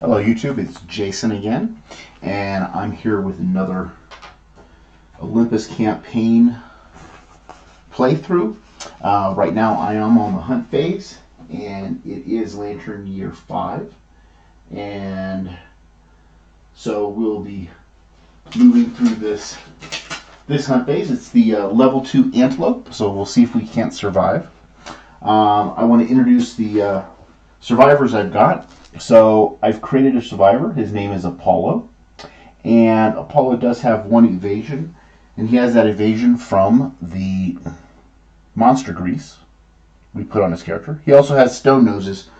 Hello YouTube, it's Jason again, and I'm here with another Olympus campaign playthrough. Right now I am on the hunt phase, and it is Lantern Year 5, and so we'll be moving through this hunt phase. It's the level 2 antelope, so we'll see if we can't survive. I want to introduce the survivors I've got. So I've created a survivor. His name is Apollo. And Apollo does have one evasion. And he has that evasion from the monster grease we put on his character. He also has stone noses.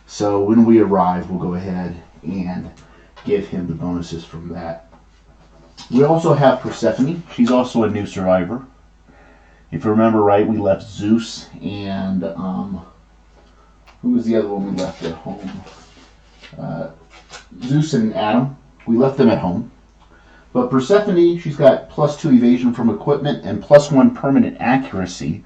So when we arrive, we'll go ahead and give him the bonuses from that. We also have Persephone. She's also a new survivor. If you remember right, we left Zeus and who was the other one we left at home? Zeus and Adam. We left them at home. But Persephone, she's got +2 evasion from equipment and +1 permanent accuracy.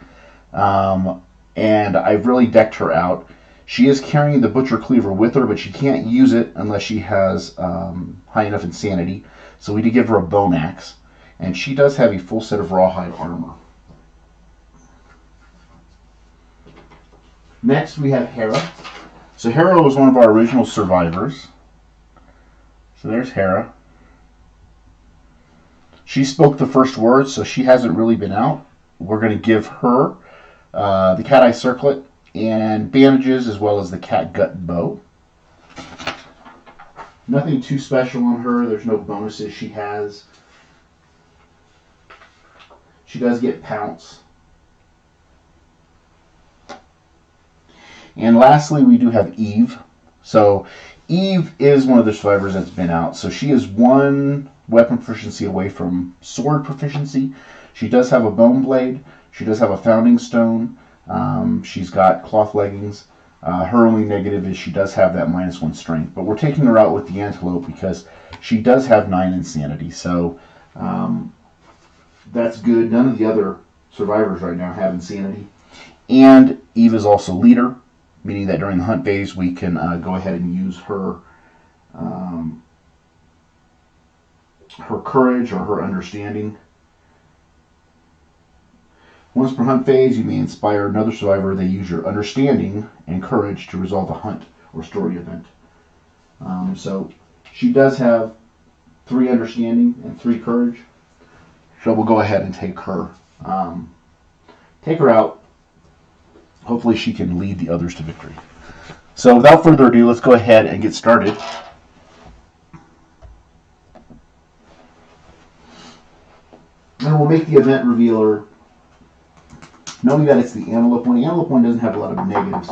And I've really decked her out. She is carrying the Butcher Cleaver with her, but she can't use it unless she has high enough insanity. So we did give her a bone axe. And she does have a full set of rawhide armor. Next we have Hera. So Hera was one of our original survivors. So there's Hera. She spoke the first words, so she hasn't really been out. We're going to give her the cat eye circlet and bandages, as well as the cat gut bow. Nothing too special on her. There's no bonuses she has. She does get pounce. And lastly, we do have Eve. So Eve is one of the survivors that's been out. So she is one weapon proficiency away from sword proficiency. She does have a bone blade. She does have a founding stone. She's got cloth leggings. Her only negative is she does have that -1 strength. But we're taking her out with the antelope because she does have 9 insanity. So that's good. None of the other survivors right now have insanity. And Eve is also leader, meaning that during the hunt phase we can go ahead and use her her courage or her understanding. Once per hunt phase, you may inspire another survivor. They use your understanding and courage to resolve a hunt or story event. So she does have 3 understanding and 3 courage. So we'll go ahead and take her out. Hopefully she can lead the others to victory. So without further ado, let's go ahead and get started. And we'll make the event revealer, knowing that it's the antelope one. The antelope one doesn't have a lot of negatives.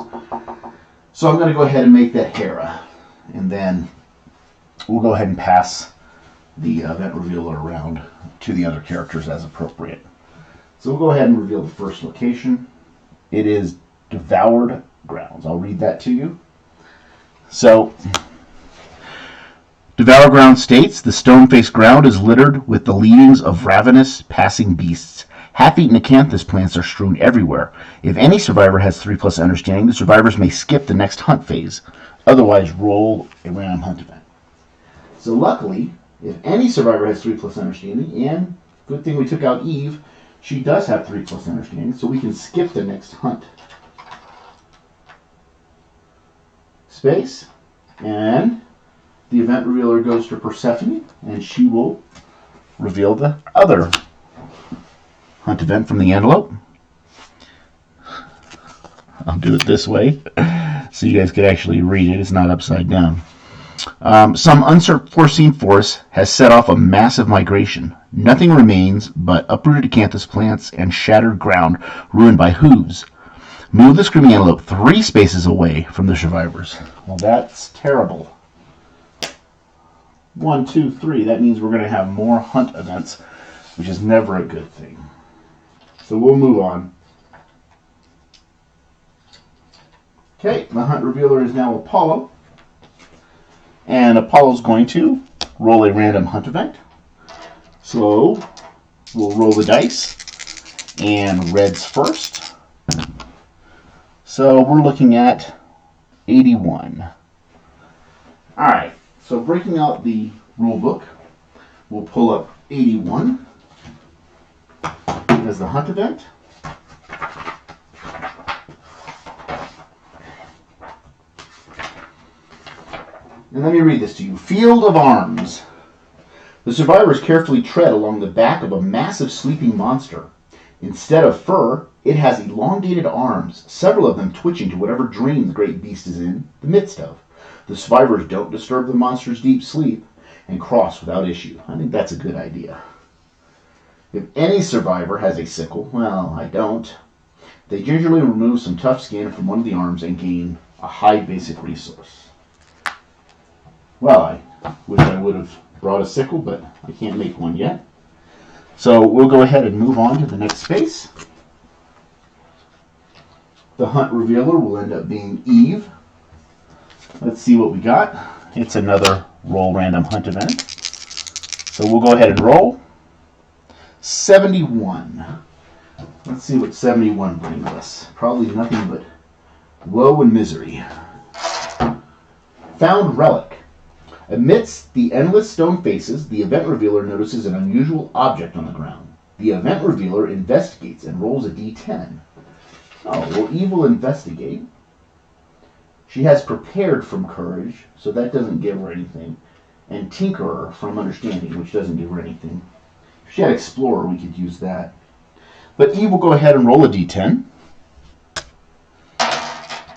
So I'm going to go ahead and make that Hera. And then we'll go ahead and pass the event revealer around to the other characters as appropriate. So we'll go ahead and reveal the first location. It is Devoured Grounds. I'll read that to you. So, Devoured Grounds states, the stone-faced ground is littered with the leavings of ravenous passing beasts. Half-eaten acanthus plants are strewn everywhere. If any survivor has 3+ understanding, the survivors may skip the next hunt phase. Otherwise, roll a random hunt event. So luckily, if any survivor has 3+ understanding, and good thing we took out Eve, she does have 3+ understanding, so we can skip the next hunt space. And the event revealer goes to Persephone, and she will reveal the other hunt event from the antelope. I'll do it this way so you guys can actually read it. It's not upside down. Some unforeseen force has set off a massive migration. Nothing remains but uprooted acanthus plants and shattered ground ruined by hooves. Move the screaming antelope 3 spaces away from the survivors. Well, that's terrible. 1, 2, 3. That means we're going to have more hunt events, which is never a good thing. So we'll move on. Okay, the hunt revealer is now Apollo. And Apollo's going to roll a random hunt event. So we'll roll the dice. And red's first. So we're looking at 81. Alright, so breaking out the rule book, we'll pull up 81 as the hunt event. And let me read this to you. Field of Arms. The survivors carefully tread along the back of a massive sleeping monster. Instead of fur, it has elongated arms, several of them twitching to whatever dream the great beast is in the midst of. The survivors don't disturb the monster's deep sleep and cross without issue. I think that's a good idea. If any survivor has a sickle, well, I don't, they gingerly remove some tough skin from one of the arms and gain a high basic resource. Well, I wish I would have brought a sickle, but I can't make one yet. So we'll go ahead and move on to the next space. The hunt revealer will end up being Eve. Let's see what we got. It's another roll random hunt event. So we'll go ahead and roll. 71. Let's see what 71 brings us. Probably nothing but woe and misery. Found relic. Amidst the endless stone faces, the event revealer notices an unusual object on the ground. The event revealer investigates and rolls a d10. Oh, well, Eve will investigate. She has prepared from courage, so that doesn't give her anything. And tinkerer from understanding, which doesn't give her anything. If she had explorer, we could use that. But Eve will go ahead and roll a d10.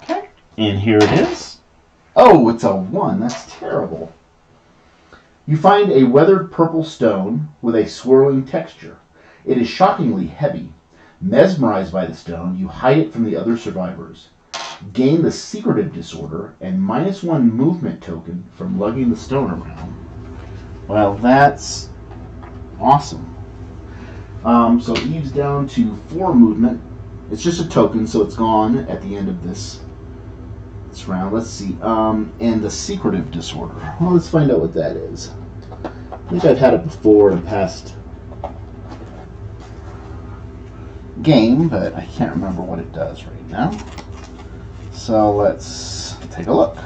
Okay. And here it is. Oh, it's a 1. That's terrible. You find a weathered purple stone with a swirling texture. It is shockingly heavy. Mesmerized by the stone, you hide it from the other survivors. Gain the secretive disorder and -1 movement token from lugging the stone around. Well, that's awesome. So Eve's down to 4 movement. It's just a token, so it's gone at the end of this round. Let's see. And the secretive disorder. Well, let's find out what that is. I think I've had it before in a past game, but I can't remember what it does right now. So let's take a look.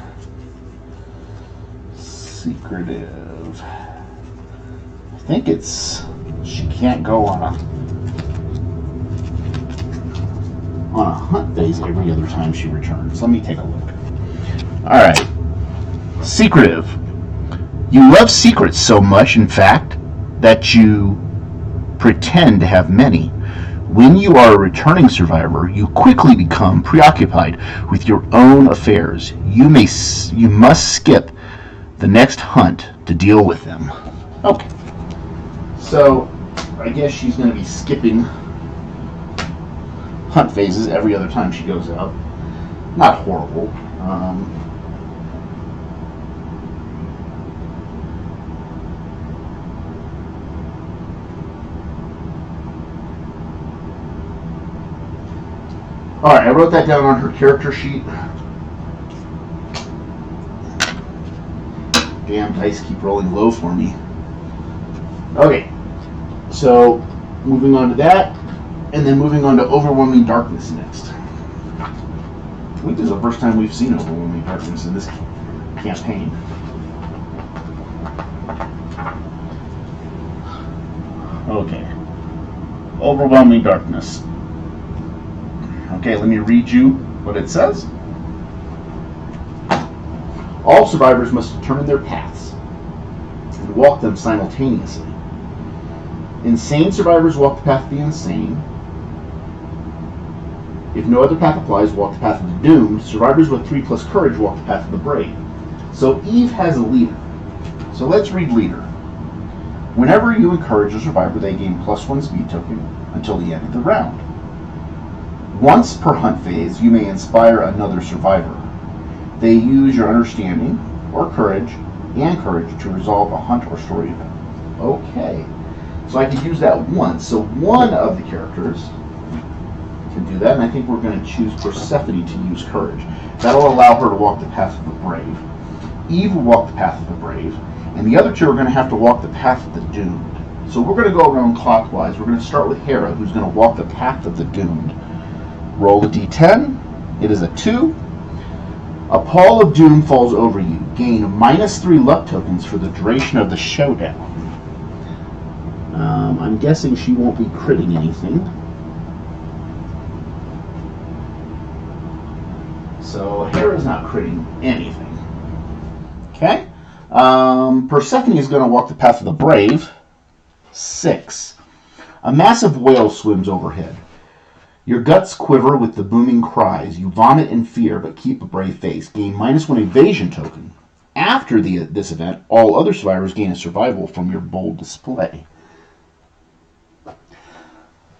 Secretive. I think it's she can't go on a hunt phase every other time she returns. Let me take a look. Alright. Secretive. You love secrets so much, in fact, that you pretend to have many. When you are a returning survivor, you quickly become preoccupied with your own affairs. You must skip the next hunt to deal with them. Okay. So, I guess she's going to be skipping hunt phases every other time she goes out. Not horrible. Alright, I wrote that down on her character sheet. Damn dice keep rolling low for me. Okay, so moving on to that, and then moving on to Overwhelming Darkness next. I think this is the first time we've seen Overwhelming Darkness in this campaign. Okay, Overwhelming Darkness. Okay, let me read you what it says. All survivors must determine their paths and walk them simultaneously. Insane survivors walk the path of the insane. If no other path applies, walk the path of the doomed. Survivors with 3+ courage walk the path of the brave. So Eve has a leader. So let's read leader. Whenever you encourage a survivor, they gain +1 speed token until the end of the round. Once per hunt phase, you may inspire another survivor. They use your understanding or courage and courage to resolve a hunt or story event. Okay, so I can use that once. So one of the characters can do that, and I think we're going to choose Persephone to use courage. That'll allow her to walk the path of the brave. Eve will walk the path of the brave, and the other two are going to have to walk the path of the doomed. So we're going to go around clockwise. We're going to start with Hera, who's going to walk the path of the doomed. Roll a d10. It is a 2. A pall of doom falls over you. gain -3 luck tokens for the duration of the showdown. I'm guessing she won't be critting anything. So Hera's not critting anything. Okay. Persephone is going to walk the path of the brave. 6. A massive whale swims overhead. Your guts quiver with the booming cries. You vomit in fear, but keep a brave face. Gain -1 evasion token. After this event, all other survivors gain a survival from your bold display.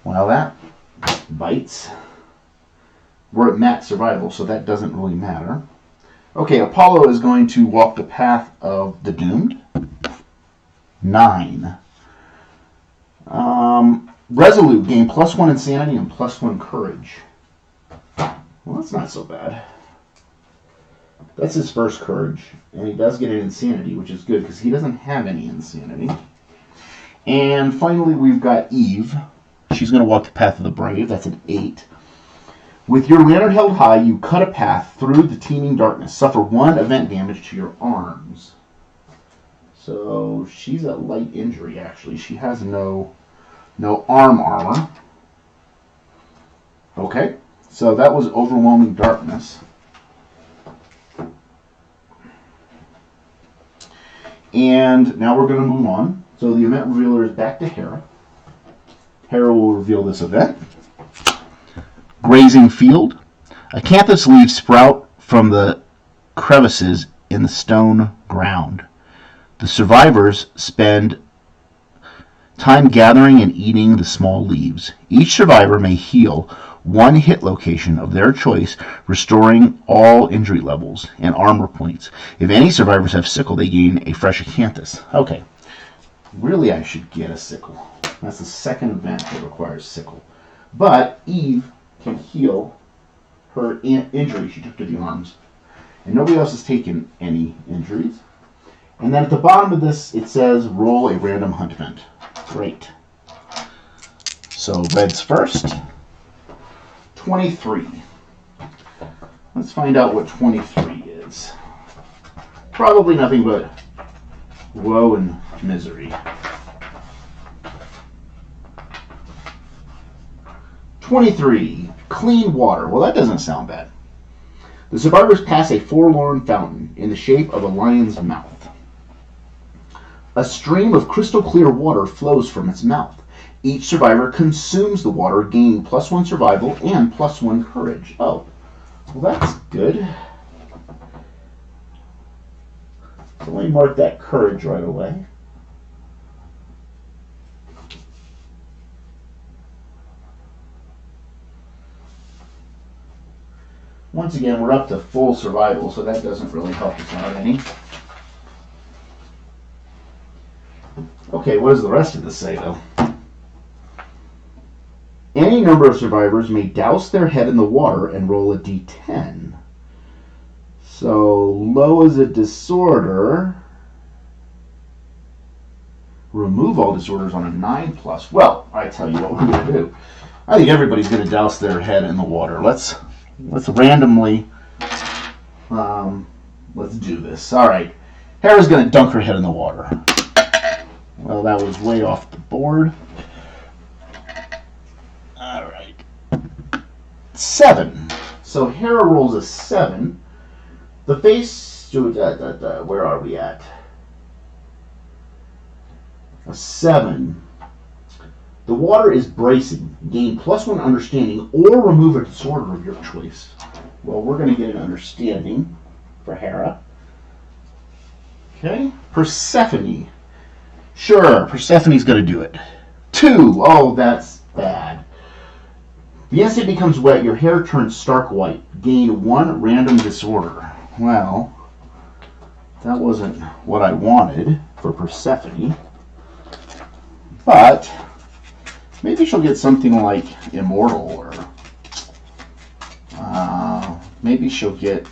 Well, that bites. We're at max survival, so that doesn't really matter. Okay, Apollo is going to walk the path of the doomed. 9. Resolute, gain +1 insanity and +1 courage. Well, that's not so bad. That's his first courage, and he does get an insanity, which is good because he doesn't have any insanity. And finally, we've got Eve. She's going to walk the path of the brave. That's an 8. With your lantern held high, you cut a path through the teeming darkness. Suffer 1 event damage to your arms. So she's at light injury, actually. She has no arm armor. Okay, so that was overwhelming darkness. And now we're going to move on. So the event revealer is back to Hera. Hera will reveal this event. Grazing field. Acanthus leaves sprout from the crevices in the stone ground. The survivors spend time gathering and eating the small leaves. Each survivor may heal 1 hit location of their choice, restoring all injury levels and armor points. If any survivors have sickle, they gain a fresh acanthus. Okay. Really, I should get a sickle. That's the second event that requires sickle. But Eve can heal her injury she took to the arms. And nobody else has taken any injuries. And then at the bottom of this, it says, roll a random hunt event. Great. So red's first. 23. Let's find out what 23 is. Probably nothing but woe and misery. 23. Clean water. Well, that doesn't sound bad. The survivors pass a forlorn fountain in the shape of a lion's mouth. A stream of crystal clear water flows from its mouth. Each survivor consumes the water, gaining +1 survival and +1 courage. Oh, well, that's good. So let me mark that courage right away. Once again, we're up to full survival, so that doesn't really help us out any. Okay, what does the rest of this say, though? Any number of survivors may douse their head in the water and roll a d10. So, low is a disorder. Remove all disorders on a 9+. Well, I tell you what we're going to do. I think everybody's going to douse their head in the water. Let's randomly, let's do this. All right, Hera's going to dunk her head in the water. Well, that was way off the board. All right, 7. So Hera rolls a 7. The face, where are we at? A 7. The water is bracing. Gain +1 understanding or remove a disorder of your choice. Well, we're going to get an understanding for Hera. Okay. Persephone. Sure, Persephone's going to do it. 2. Oh, that's bad. The instant it becomes wet, your hair turns stark white. Gain 1 random disorder. Well, that wasn't what I wanted for Persephone. But maybe she'll get something like immortal, or maybe she'll get,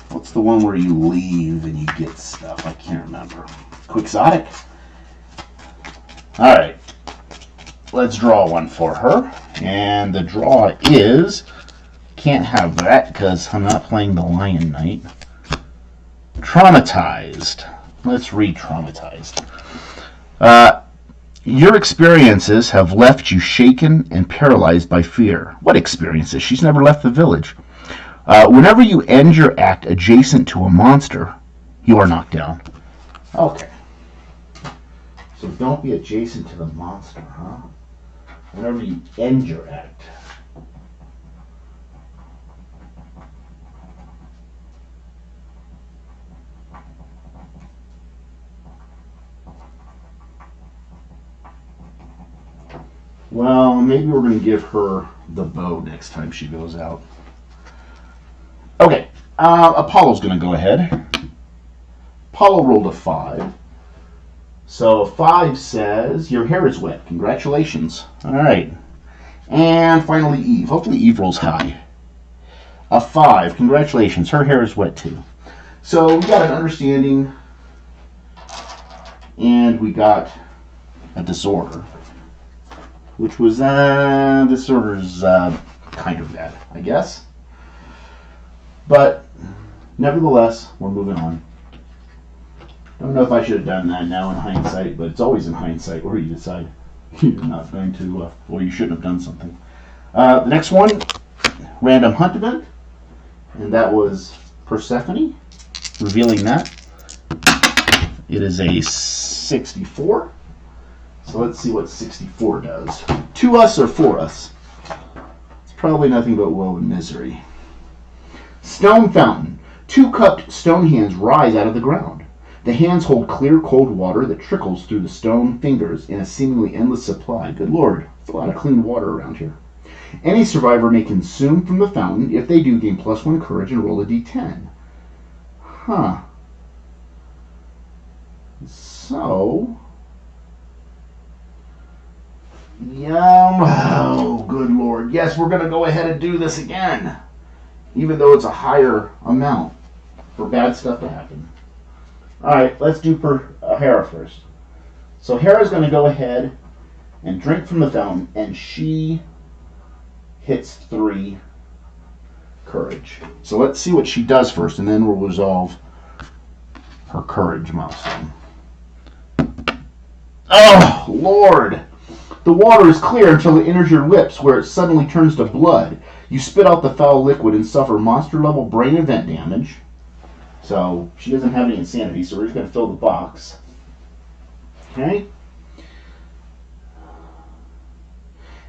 what's the one where you leave and you get stuff? I can't remember. Quixotic? Alright, let's draw one for her. And the draw is, can't have that because I'm not playing the Lion Knight. Traumatized. Let's read traumatized. Your experiences have left you shaken and paralyzed by fear. What experiences? She's never left the village. Whenever you end your act adjacent to a monster, you are knocked down. Okay. So don't be adjacent to the monster, huh? Whenever you end your act. Well, maybe we're going to give her the bow next time she goes out. Okay, Apollo's going to go ahead. Apollo rolled a 5. So 5 says, your hair is wet. Congratulations. All right. And finally Eve. Hopefully Eve rolls high. A 5. Congratulations. Her hair is wet too. So we got an understanding. And we got a disorder. Which was, disorder's kind of bad, I guess. But, nevertheless, we're moving on. Don't know if I should have done that now in hindsight, but it's always in hindsight where you decide you're not going to, or you shouldn't have done something. The next one, random hunt event, and that was Persephone, revealing that. It is a 64. So let's see what 64 does. To us or for us? It's probably nothing but woe and misery. Stone fountain. 2 cupped stone hands rise out of the ground. The hands hold clear, cold water that trickles through the stone fingers in a seemingly endless supply. Good Lord, there's a lot of clean water around here. Any survivor may consume from the fountain. If they do, gain +1 courage and roll a d10. Huh. So... oh, good Lord. Yes, we're going to go ahead and do this again. Even though it's a higher amount for bad stuff to happen. Alright, let's do Hera first. So Hera's going to go ahead and drink from the fountain, and she hits 3 courage. So let's see what she does first, and then we'll resolve her courage milestone. Oh, Lord! The water is clear until it enters your lips, where it suddenly turns to blood. You spit out the foul liquid and suffer monster-level brain event damage. So, she doesn't have any insanity, so we're just going to fill the box. Okay?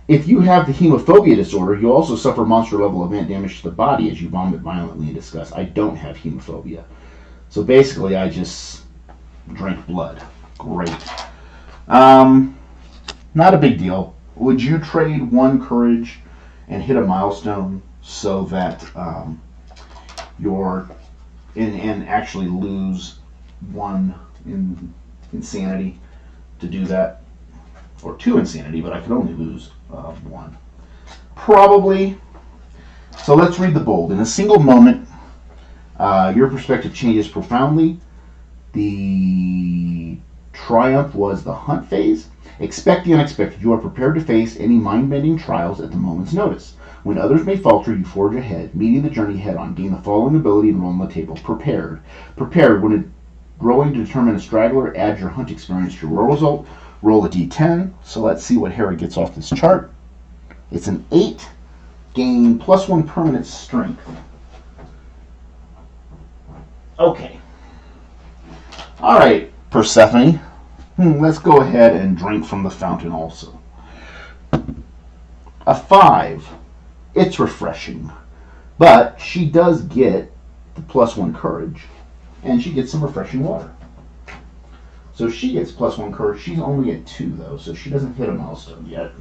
If you have the hemophobia disorder, you also suffer monster-level event damage to the body as you vomit violently in disgust. I don't have hemophobia. So basically, I just drink blood. Great. Not a big deal. Would you trade 1 courage and hit a milestone so that and actually lose 1 in insanity to do that? Or 2 insanity, but I could only lose 1. Probably. So let's read the bold. In a single moment, your perspective changes profoundly. The triumph was the hunt phase. Expect the unexpected. You are prepared to face any mind-bending trials at the moment's notice. When others may falter, you forge ahead, meeting the journey head-on. Gain the following ability and roll on the table. Prepared. Prepared. When rolling to determine a straggler, add your hunt experience to your roll result. Roll a d10. So let's see what Hera gets off this chart. It's an 8. Gain +1 permanent strength. Okay. All right, Persephone. Let's go ahead and drink from the fountain also. A 5. It's refreshing. But she does get the +1 courage. And she gets some refreshing water. So she gets +1 courage. She's only at 2, though, so she doesn't hit a milestone yet.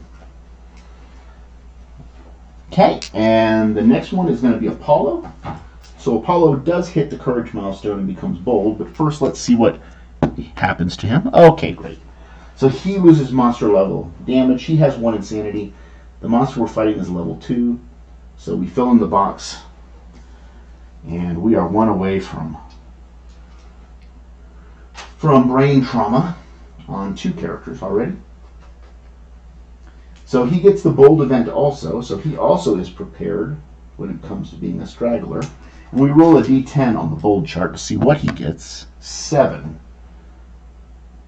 Okay, and the next one is going to be Apollo. So Apollo does hit the courage milestone and becomes bold, but first let's see what happens to him. Okay, great. So he loses monster level damage. He has 1 insanity. The monster we're fighting is level 2. So we fill in the box. And we are 1 away from brain trauma on 2 characters already. So he gets the bold event also. So he also is prepared when it comes to being a straggler. And we roll a d10 on the bold chart to see what he gets. 7.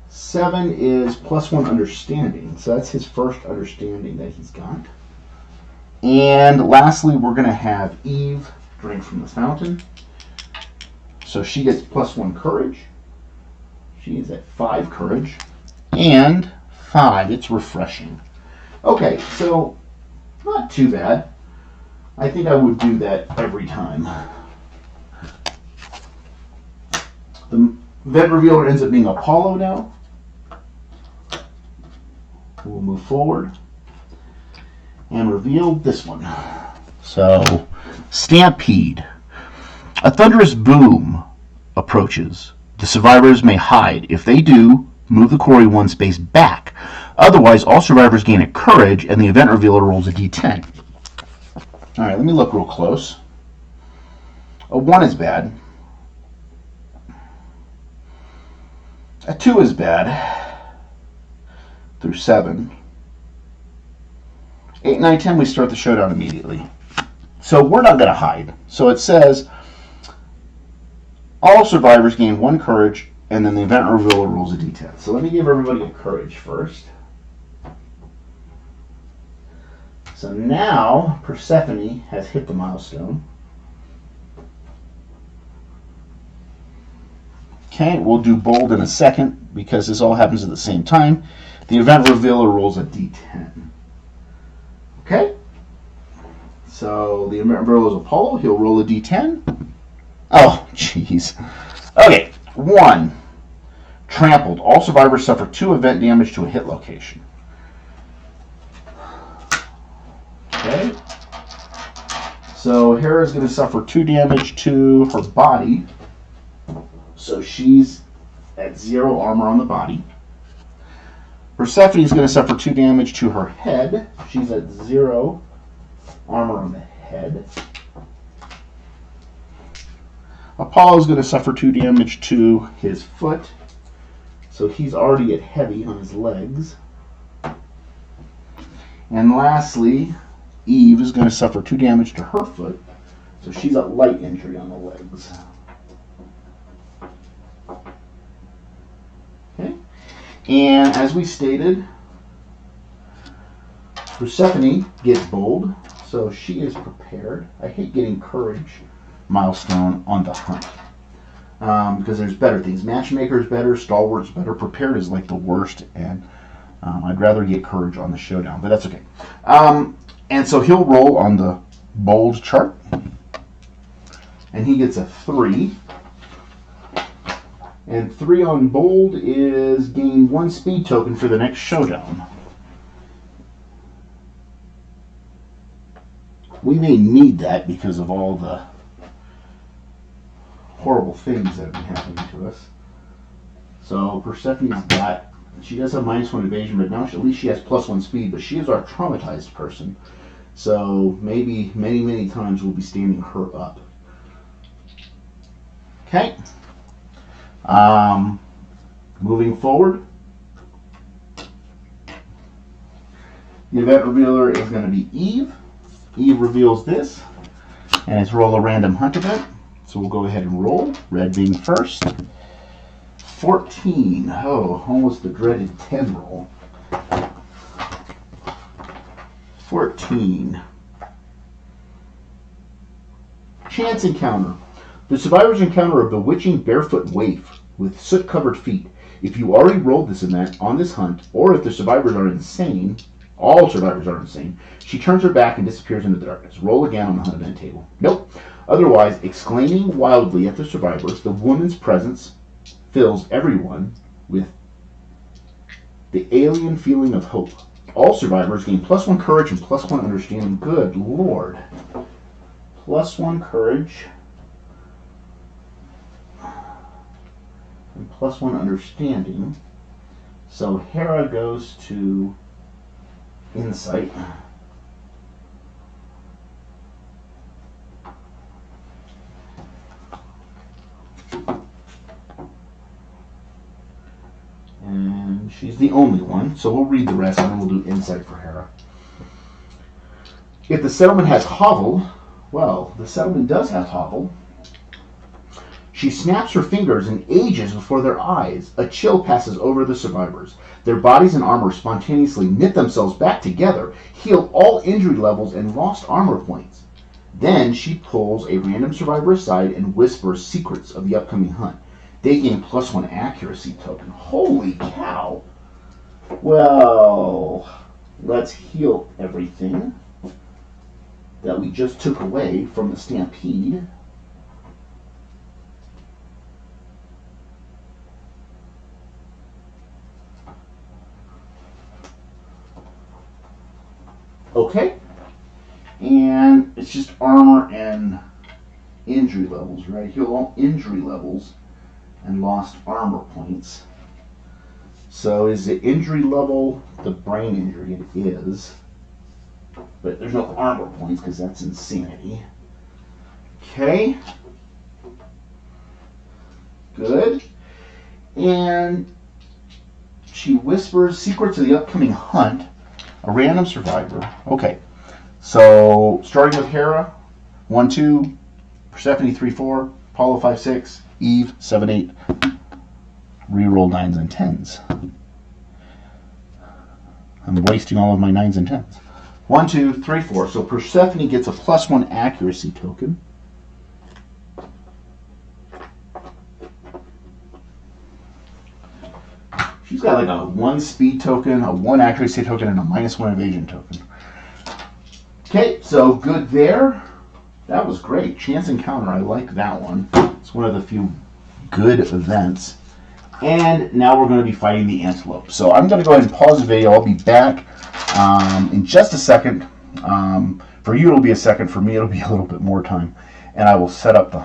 7 is +1 understanding, so that's his first understanding that he's got. And lastly, we're going to have Eve drink from the fountain. So she gets +1 courage. She is at 5 courage. And 5, it's refreshing. Okay, so not too bad. I think I would do that every time. The event revealer ends up being Apollo now. We'll move forward and reveal this one. So, Stampede. A thunderous boom approaches. The survivors may hide. If they do, move the quarry 1 space back. Otherwise, all survivors gain a courage, and the event revealer rolls a d10. Alright, let me look real close. A 1 is bad. A 2 is bad. Through 7. 8, 9, 10, we start the showdown immediately. So we're not going to hide. So it says, all survivors gain 1 courage, and then the event revealer rolls a d10. So let me give everybody a courage first. So now Persephone has hit the milestone. Okay, we'll do bold in a second because this all happens at the same time. The event revealer rolls a d10. Okay, so the event revealer is Apollo. He'll roll a d10. Oh, jeez. Okay, 1. Trampled. All survivors suffer 2 event damage to a hit location. Okay. So Hera's going to suffer 2 damage to her body. So she's at 0 armor on the body. Persephone's going to suffer 2 damage to her head. She's at 0 armor on the head. Apollo's going to suffer 2 damage to his foot. So he's already at heavy on his legs. And lastly, Eve is going to suffer 2 damage to her foot. So she's at light injury on the legs. Okay. And as we stated, Persephone gets bold. So she is prepared. I hate getting courage milestone on the hunt. Because there's better things. Matchmaker is better, Stalwart's better, Prepared is like the worst, and I'd rather get courage on the showdown, but that's okay. And so he'll roll on the bold chart, and he gets a 3. And 3 on bold is gain 1 speed token for the next showdown. We may need that because of all the horrible things that have been happening to us. So Persephone's got, she does have -1 evasion, but now at least she has +1 speed, but she is our traumatized person. So maybe many times we'll be standing her up. Okay. Moving forward. The event revealer is going to be Eve. Eve reveals this, and it's roll a random hunt event. So we'll go ahead and roll. Red being first. 14. Oh, almost the dreaded 10 roll. 14. Chance encounter. The survivors encounter a bewitching barefoot waif with soot-covered feet. If you already rolled this event on this hunt, or if the survivors are insane, all survivors are insane, she turns her back and disappears into the darkness. Roll again on the hunt event table. Nope. Otherwise, exclaiming wildly at the survivors, the woman's presence fills everyone with the alien feeling of hope. All survivors gain +1 courage and +1 understanding. Good Lord. +1 courage and +1 understanding. So Hera goes to insight. And she's the only one, so we'll read the rest and then we'll do insight for Hera. If the settlement has hovel, Well, the settlement does have topple. She snaps her fingers and ages before their eyes. A chill passes over the survivors. Their bodies and armor spontaneously knit themselves back together, heal all injury levels and lost armor points. Then she pulls a random survivor aside and whispers secrets of the upcoming hunt. They gain +1 accuracy token. Holy cow! Well, let's heal everything that we just took away from the stampede. Okay, and it's just armor and injury levels, right? Heal all injury levels and lost armor points. So is the injury level the brain injury? It is. But there's no armor points because that's insanity. Okay. Good. And she whispers secrets of the upcoming hunt. A random survivor. Okay. So starting with Hera, 1, 2, Persephone 3, 4, Apollo 5, 6, Eve 7, 8. Reroll 9s and 10s. I'm wasting all of my 9s and 10s. 1, 2, 3, 4. So Persephone gets a +1 accuracy token. She's got like a 1 speed token, a 1 accuracy token, and a -1 evasion token. Okay, so good there. That was great. Chance encounter, I like that one. It's one of the few good events. And now we're going to be fighting the antelope. So I'm going to go ahead and pause the video. I'll be back in just a second. For you, it'll be a second. For me, it'll be a little bit more time. And I will set up the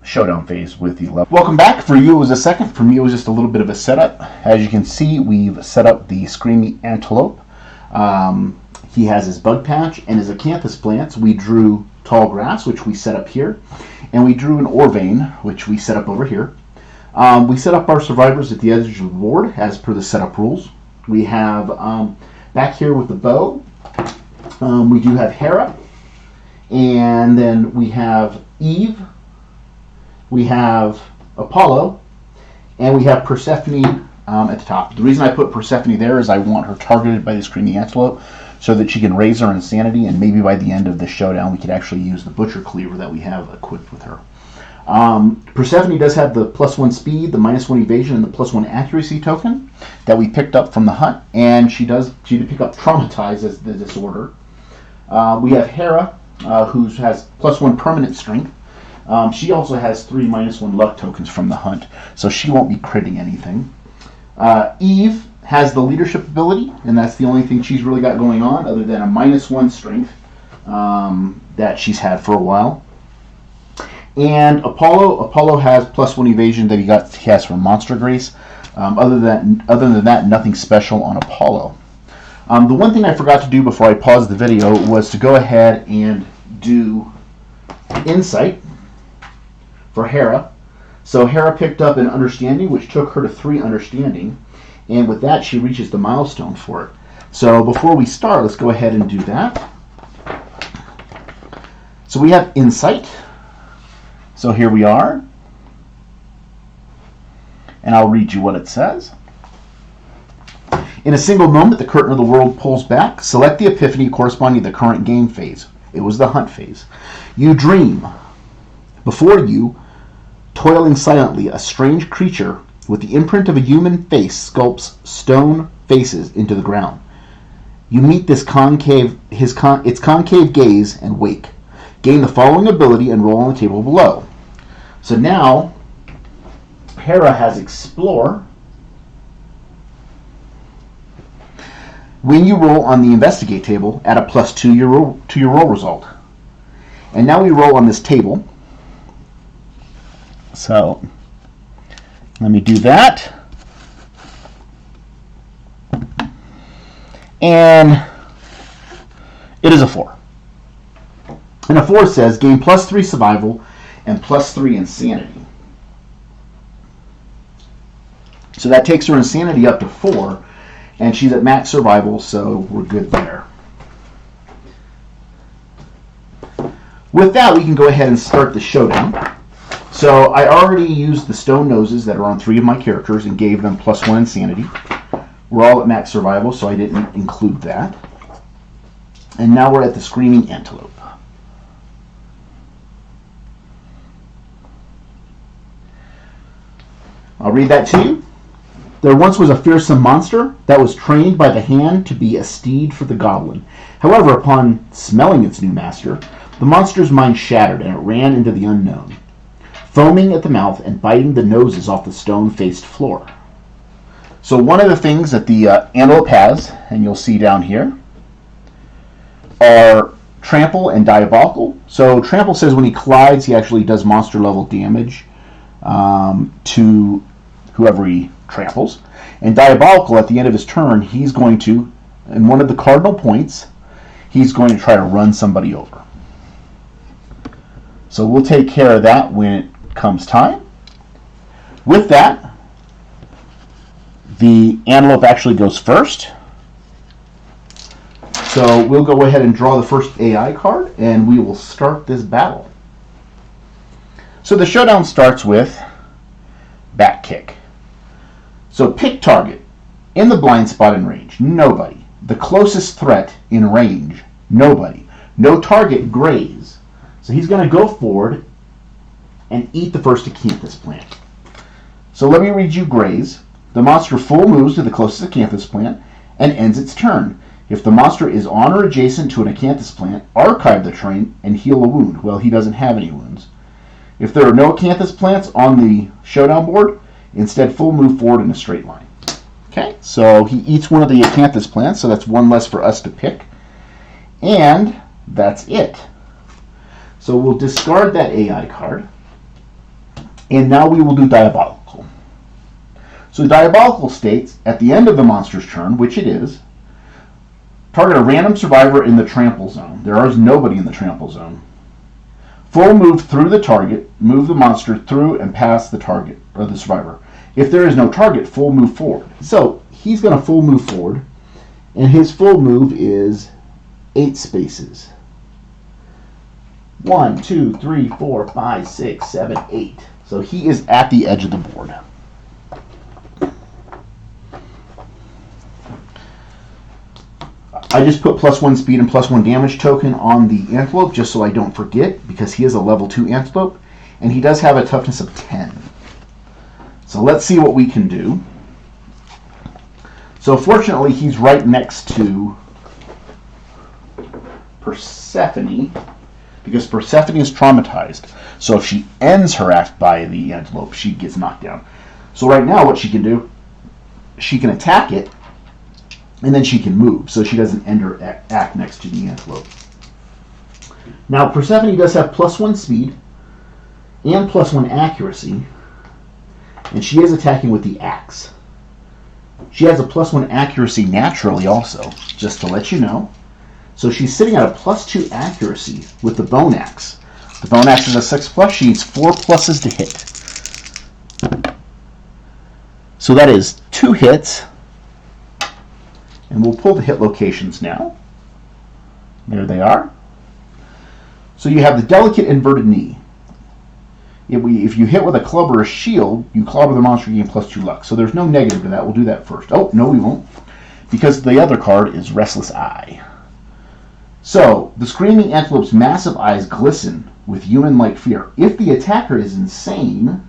showdown phase with the level. Welcome back. For you, it was a second. For me, it was just a little bit of a setup. As you can see, we've set up the Screamy Antelope. He has his bug patch and his acanthus plants. We drew tall grass, which we set up here. And we drew an ore vein, which we set up over here. We set up our survivors at the edge of the board as per the setup rules. We have back here with the bow, we do have Hera, and then we have Eve, we have Apollo, and we have Persephone at the top. The reason I put Persephone there is I want her targeted by the Screaming Antelope so that she can raise her insanity, and maybe by the end of the showdown we could actually use the Butcher Cleaver that we have equipped with her. Persephone does have the +1 speed, the -1 evasion, and the +1 accuracy token that we picked up from the hunt, and she did pick up Traumatize as the disorder. We have Hera, who has +1 permanent strength. She also has 3 -1 luck tokens from the hunt, so she won't be critting anything. Eve has the leadership ability, and that's the only thing she's really got going on, other than a -1 strength that she's had for a while. And Apollo has +1 evasion that he has from Monster Grace. Other than that, nothing special on Apollo. The one thing I forgot to do before I paused the video was to go ahead and do Insight for Hera. So Hera picked up an Understanding, which took her to 3 Understanding, and with that she reaches the milestone for it. So before we start, let's go ahead and do that. So we have Insight. So here we are, and I'll read you what it says. In a single moment, the curtain of the world pulls back. Select the epiphany corresponding to the current game phase. It was the hunt phase. You dream. Before you, toiling silently, a strange creature with the imprint of a human face sculpts stone faces into the ground. You meet its concave gaze and wake. Gain the following ability and roll on the table below. So now, Hera has Explore. When you roll on the Investigate table, add a +2 to your roll result. And now we roll on this table. So, let me do that. And it is a 4. And a 4 says gain +3 survival and +3 insanity. So that takes her insanity up to 4, and she's at max survival, so we're good there. With that, we can go ahead and start the showdown. So I already used the stone noses that are on 3 of my characters and gave them +1 insanity. We're all at max survival, so I didn't include that. And now we're at the screaming antelope. I'll read that to you. There once was a fearsome monster that was trained by the hand to be a steed for the goblin. However, upon smelling its new master, the monster's mind shattered and it ran into the unknown, foaming at the mouth and biting the noses off the stone-faced floor. So one of the things that the antelope has, and you'll see down here, are trample and diabolical. So trample says when he collides, he actually does monster level damage to whoever he tramples. And diabolical, at the end of his turn, he's going to, in one of the cardinal points, he's going to try to run somebody over. So we'll take care of that when it comes time. With that, the antelope actually goes first. So we'll go ahead and draw the first AI card, and we will start this battle. So the showdown starts with back kick. So pick target. In the blind spot in range, nobody. The closest threat in range, nobody. No target, graze. So he's going to go forward and eat the first acanthus plant. So let me read you graze. The monster full moves to the closest acanthus plant and ends its turn. If the monster is on or adjacent to an acanthus plant, archive the terrain and heal a wound. Well, he doesn't have any wounds. If there are no acanthus plants on the showdown board, instead full move forward in a straight line. Okay, so he eats one of the acanthus plants, so that's one less for us to pick. And that's it. So we'll discard that AI card. And now we will do diabolical. So diabolical states, at the end of the monster's turn, which it is, target a random survivor in the trample zone. There is nobody in the trample zone. Full move through the target, move the monster through and past the target, or the survivor. If there is no target, full move forward. So he's going to full move forward, and his full move is 8 spaces. 1, 2, 3, 4, 5, 6, 7, 8. So he is at the edge of the board. I just put +1 speed and +1 damage token on the antelope just so I don't forget, because he is a level 2 antelope, and he does have a toughness of 10. So let's see what we can do. So fortunately, he's right next to Persephone, because Persephone is traumatized. So if she ends her act by the antelope, she gets knocked down. So right now what she can do, she can attack it, and then she can move, so she doesn't end her act next to the antelope. Now Persephone does have +1 speed and +1 accuracy, and she is attacking with the axe. She has a +1 accuracy naturally also, just to let you know. So she's sitting at a +2 accuracy with the bone axe. The bone axe is a 6+, she needs 4 pluses to hit. So that is 2 hits. And we'll pull the hit locations now. There they are. So you have the delicate inverted knee. If you hit with a club or a shield, you clobber the monster, you gain +2 luck. So there's no negative to that. We'll do that first. Oh, no, we won't. Because the other card is Restless Eye. So the screaming antelope's massive eyes glisten with human-like fear. If the attacker is insane,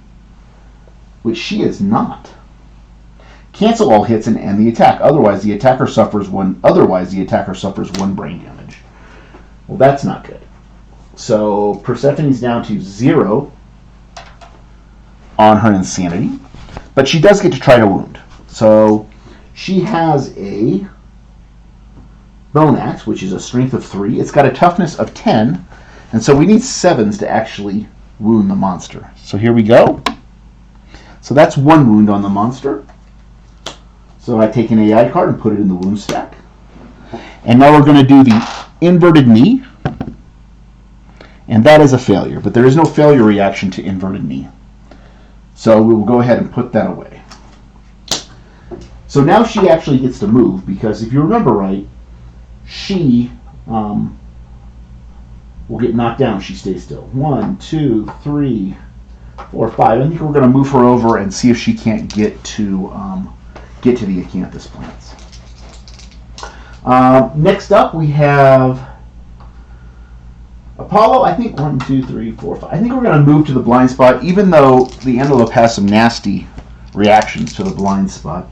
which she is not, cancel all hits and end the attack. Otherwise, the attacker suffers 1 brain damage. Well, that's not good. So Persephone's down to 0 on her insanity, but she does get to try to wound. So she has a bone axe, which is a strength of 3. It's got a toughness of 10, and so we need 7s to actually wound the monster. So here we go. So that's 1 wound on the monster. So I take an AI card and put it in the wound stack. And now we're going to do the inverted knee. And that is a failure, but there is no failure reaction to inverted knee. So we will go ahead and put that away. So now she actually gets to move, because if you remember right, she will get knocked down if she stays still. 1, 2, 3, 4, 5. I think we're going to move her over and see if she can't get to the acanthus plants. Next up, we have Apollo. I think 1, 2, 3, 4, 5. I think we're going to move to the blind spot, even though the antelope has some nasty reactions to the blind spot.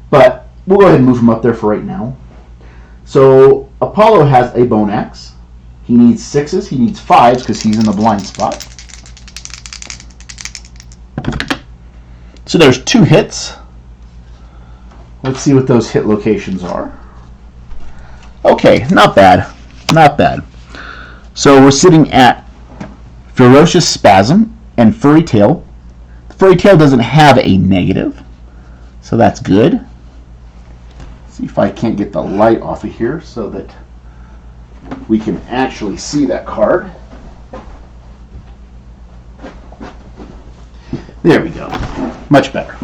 But we'll go ahead and move him up there for right now. So Apollo has a bone axe. He needs 6s. He needs 5s because he's in the blind spot. So there's 2 hits. Let's see what those hit locations are. Okay, not bad. Not bad. So we're sitting at Ferocious Spasm and Furry Tail. The Furry Tail doesn't have a negative, so that's good. Let's see if I can't get the light off of here so that we can actually see that card. There we go. Much better.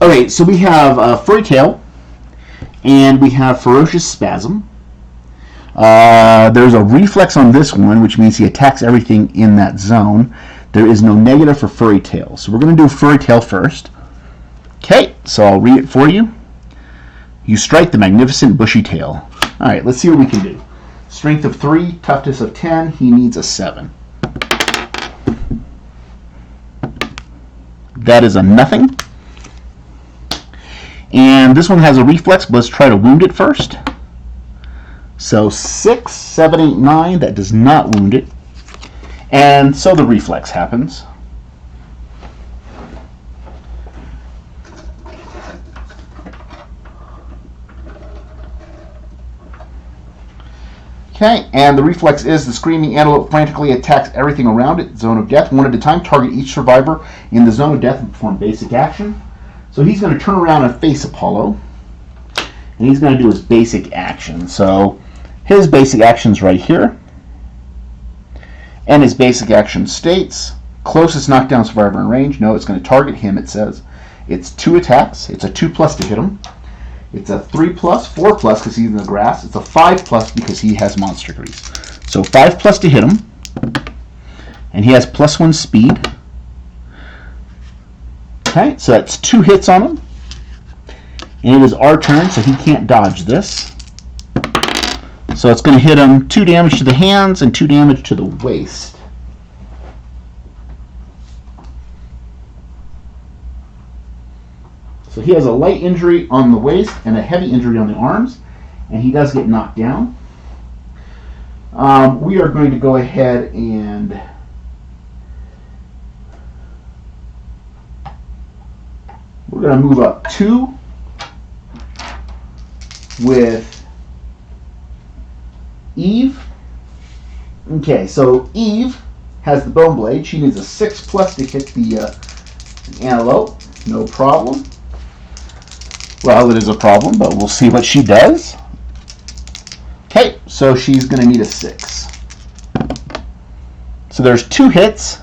Okay, so we have Furry Tail and we have Ferocious Spasm. There's a reflex on this one, which means he attacks everything in that zone. There is no negative for Furry Tail. So we're going to do Furry Tail first. Okay, so I'll read it for you. You strike the magnificent bushy tail. Alright, let's see what we can do. Strength of 3, toughness of 10. He needs a 7. That is a nothing. And this one has a reflex, but let's try to wound it first. So 6, 7, 8, 9, that does not wound it. And so the reflex happens. Okay, and the reflex is the screaming antelope frantically attacks everything around it. Zone of death, one at a time. Target each survivor in the zone of death and perform basic action. So he's going to turn around and face Apollo. And he's going to do his basic action. So his basic action's right here. And his basic action states, closest knockdown survivor in range. No, it's going to target him, it says. It's 2 attacks. It's a 2+ to hit him. It's a 3+, 4+ because he's in the grass. It's a 5+ because he has monster grease. So 5+ to hit him. And he has +1 speed. Okay, so that's 2 hits on him. And it is our turn, so he can't dodge this. So it's going to hit him 2 damage to the hands and 2 damage to the waist. So he has a light injury on the waist and a heavy injury on the arms, and he does get knocked down. We are going to go ahead and we're going to move up 2 with Eve. Okay, so Eve has the bone blade. She needs a 6+ to hit the antelope. No problem. Well, it is a problem, but we'll see what she does. Okay, so she's going to need a 6. So there's 2 hits.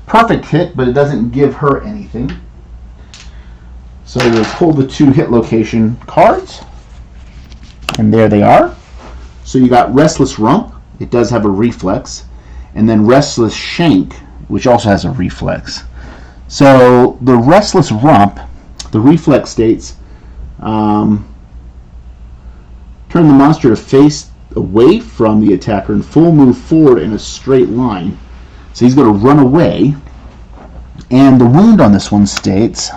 Perfect hit, but it doesn't give her anything. So we'll pull the 2 hit location cards. And there they are. So you got Restless Rump. It does have a reflex. And then Restless Shank, which also has a reflex. So the Restless Rump, the reflex states, turn the monster to face away from the attacker and full move forward in a straight line. So he's going to run away. And the wound on this one states,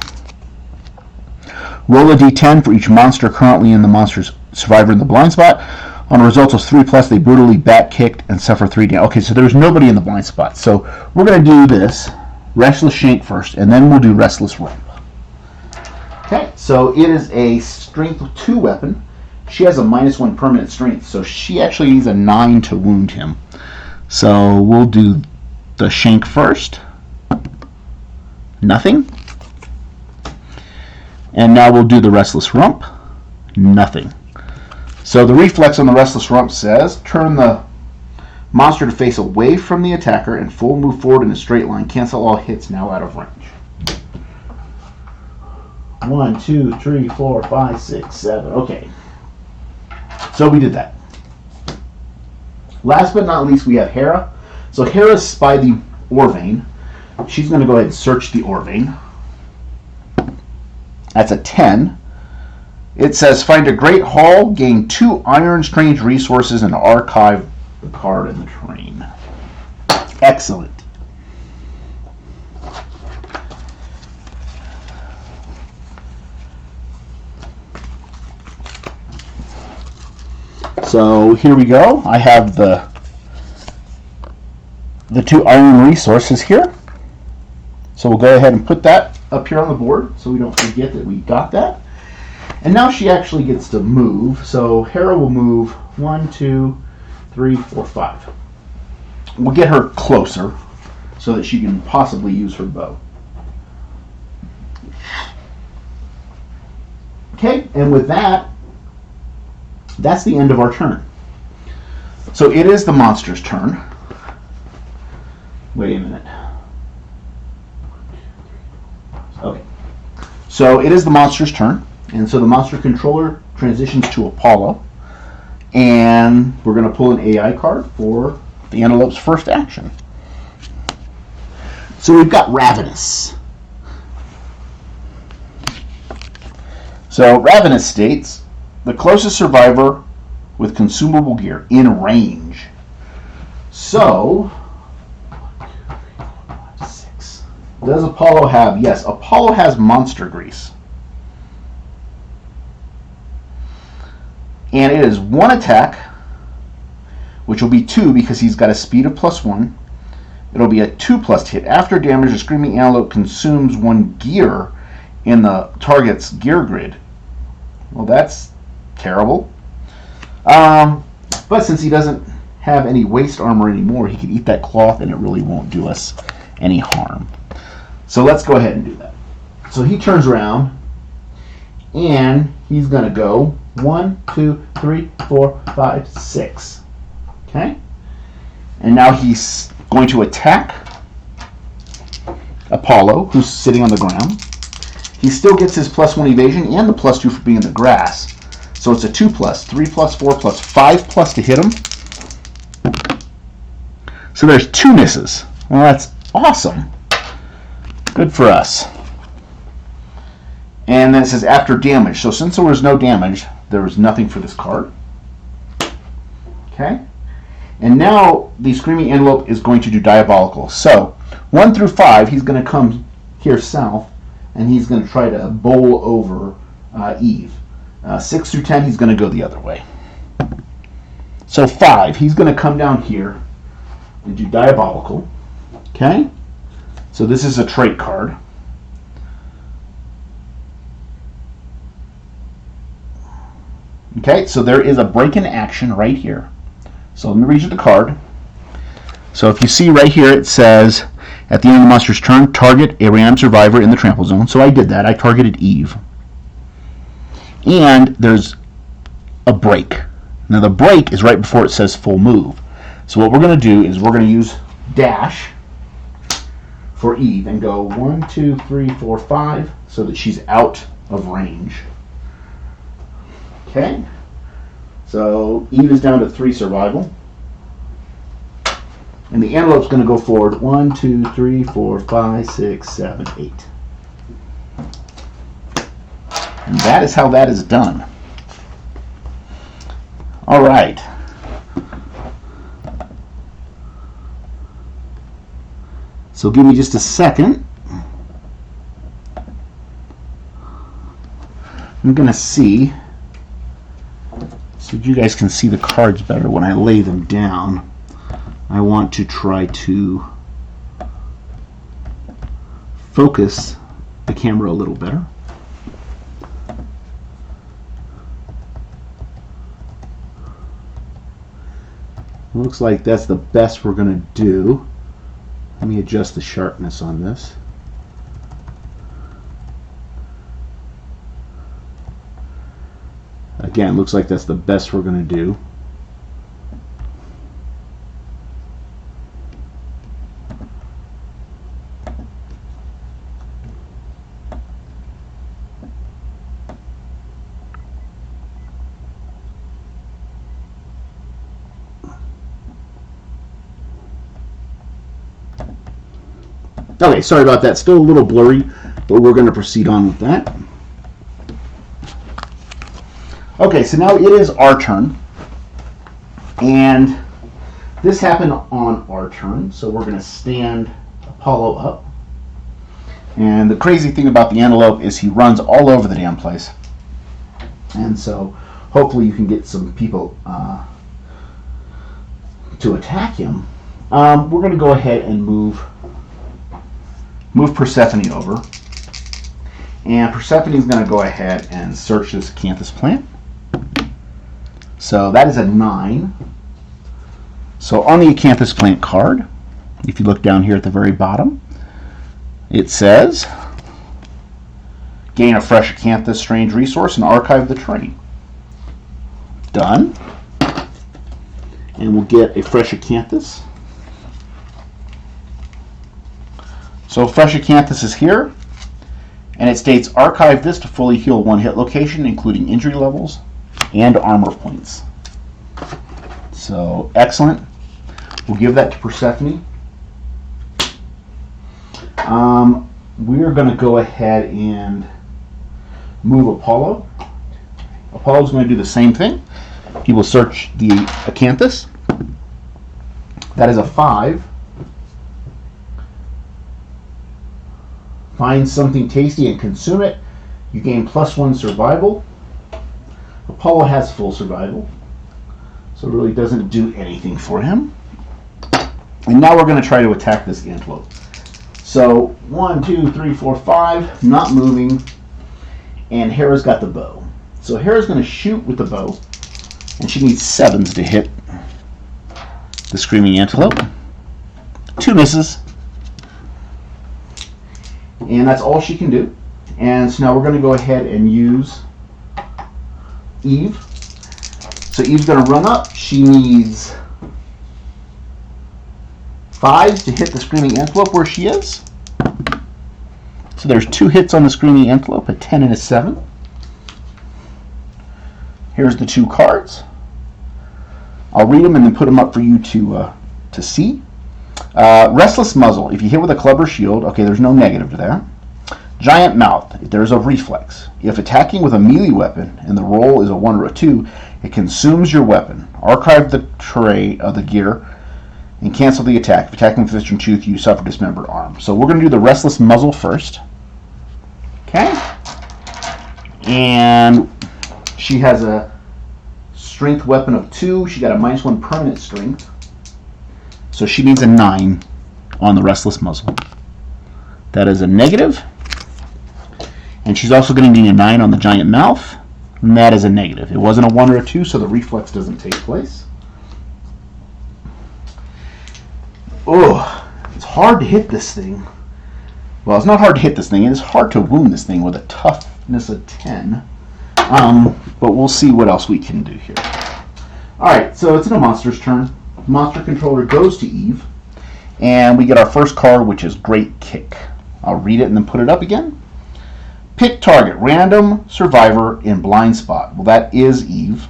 roll a d10 for each monster currently in the monster's survivor in the blind spot. On a result of 3+, they brutally back kicked and suffer 3 damage. Okay, so there's nobody in the blind spot. So we're going to do this Restless Shank first, and then we'll do Restless Rump. Okay, so it is a strength 2 weapon. She has a -1 permanent strength, so she actually needs a 9 to wound him. So we'll do the Shank first. Nothing. And now we'll do the Restless Rump. Nothing. So the reflex on the Restless Rump says, turn the monster to face away from the attacker and full move forward in a straight line. Cancel all hits now out of range. 1, 2, 3, 4, 5, 6, 7. Okay. So we did that. Last but not least, we have Hera. So Hera's by the ore vein. She's going to go ahead and search the ore vein. That's a 10. It says, find a great haul, gain 2 iron strange resources, and archive the card in the train. Excellent. So here we go. I have the 2 iron resources here. So we'll go ahead and put that up here on the board so we don't forget that we got that. And now she actually gets to move. So Hera will move 1, 2, 3, 4, 5. We'll get her closer so that she can possibly use her bow. Okay, and with that, that's the end of our turn. So it is the monster's turn. Wait a minute. Okay. So it is the monster's turn. And so the monster controller transitions to Apollo. And we're going to pull an AI card for the antelope's first action. So we've got Ravenous. So Ravenous states, the closest survivor with consumable gear in range. So, 6. Does Apollo have? Yes, Apollo has monster grease. And it is 1 attack, which will be 2 because he's got a speed of +1. It'll be a 2+ hit. After damage, the Screaming Antelope consumes 1 gear in the target's gear grid. Well, that's terrible. But since he doesn't have any waist armor anymore, he can eat that cloth and it really won't do us any harm. So let's go ahead and do that. So he turns around and he's going to go 1, 2, 3, 4, 5, 6. Okay? And now he's going to attack Apollo, who's sitting on the ground. He still gets his +1 evasion and the +2 for being in the grass. So it's a 2+, 3+, 4+, 5+ to hit him. So there's 2 misses. Well, that's awesome. Good for us. And then it says after damage. So since there was no damage, there was nothing for this card. Okay? And now the Screaming Antelope is going to do Diabolical. So 1 through 5, he's going to come here south, and he's going to try to bowl over Eve. 6 through 10, he's going to go the other way. So 5, he's going to come down here and do Diabolical. Okay? So this is a trait card. Okay, so there is a break-in action right here. So let me read you the card. So if you see right here, it says, at the end of the monster's turn, target a random survivor in the trample zone. So I did that. I targeted Eve. And there's a break. Now the break is right before it says full move. So what we're going to do is we're going to use dash for Eve and go 1, 2, 3, 4, 5 so that she's out of range. Okay, so Eve is down to 3 survival. And the antelope's going to go forward 1, 2, 3, 4, 5, 6, 7, 8. And that is how that is done. All right. So give me just a second. I'm going to see, so you guys can see the cards better when I lay them down. I want to try to focus the camera a little better. Looks like that's the best we're going to do. Let me adjust the sharpness on this. Again, looks like that's the best we're going to do. Okay, sorry about that. Still a little blurry, but we're going to proceed on with that. Okay, so now it is our turn. And this happened on our turn, so we're going to stand Apollo up. And the crazy thing about the antelope is he runs all over the damn place. And so hopefully you can get some people to attack him. We're going to go ahead and move Persephone over. And Persephone is going to go ahead and search this acanthus plant. So that is a 9. So on the acanthus plant card, if you look down here at the very bottom, it says, gain a fresh acanthus strange resource and archive the terrain. Done. And we'll get a fresh acanthus. So fresh acanthus is here, and it states archive this to fully heal one hit location, including injury levels and armor points. So excellent. We'll give that to Persephone. We're going to go ahead and move Apollo. Apollo's going to do the same thing. He will search the acanthus. That is a 5. Find something tasty and consume it. You gain +1 survival. Apollo has full survival, so it really doesn't do anything for him. And now we're going to try to attack this antelope. So 1, 2, 3, 4, 5, not moving, and Hera's got the bow. So Hera's going to shoot with the bow, and she needs 7s to hit the screaming antelope. 2 misses. And that's all she can do. And so now we're going to go ahead and use Eve. So Eve's going to run up. She needs 5s to hit the screaming antelope where she is. So there's 2 hits on the screaming antelope, a 10 and a 7. Here's the 2 cards. I'll read them and then put them up for you to see. Restless muzzle. If you hit with a club or shield, okay, there's no negative to that. Giant mouth. If there's a reflex. If attacking with a melee weapon and the roll is a 1 or a 2, it consumes your weapon. Archive the tray of the gear and cancel the attack. If attacking with fist and tooth, you suffer dismembered arm. So we're going to do the restless muzzle first. Okay. And she has a strength weapon of 2. She got a -1 permanent strength. So she needs a 9 on the restless muzzle. That is a negative. And she's also going to need a 9 on the giant mouth. And that is a negative. It wasn't a 1 or a 2, so the reflex doesn't take place. Oh, it's hard to hit this thing. Well, it's not hard to hit this thing. It is hard to wound this thing with a toughness of 10. But we'll see what else we can do here. Alright, so it's in a monster's turn. Monster controller goes to Eve. And we get our first card, which is Great Kick. I'll read it and then put it up again. Pick target, random survivor in blind spot. Well, that is Eve.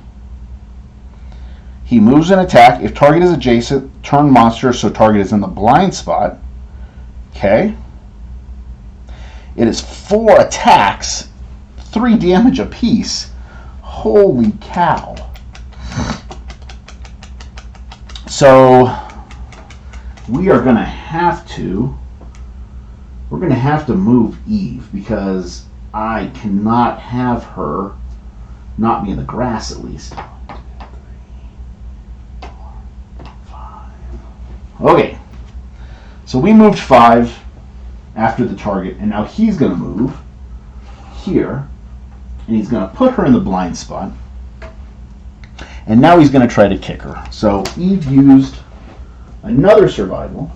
He moves an attack. If target is adjacent, turn monster so target is in the blind spot. Okay. It is 4 attacks, 3 damage apiece. Holy cow. So we are going to have to, we're going to have to move Eve because I cannot have her not be in the grass at least. 1, 2, 3, 4, 5. Okay. So we moved 5 after the target, and now he's going to move here, and he's going to put her in the blind spot. And now he's going to try to kick her. So Eve used another survival.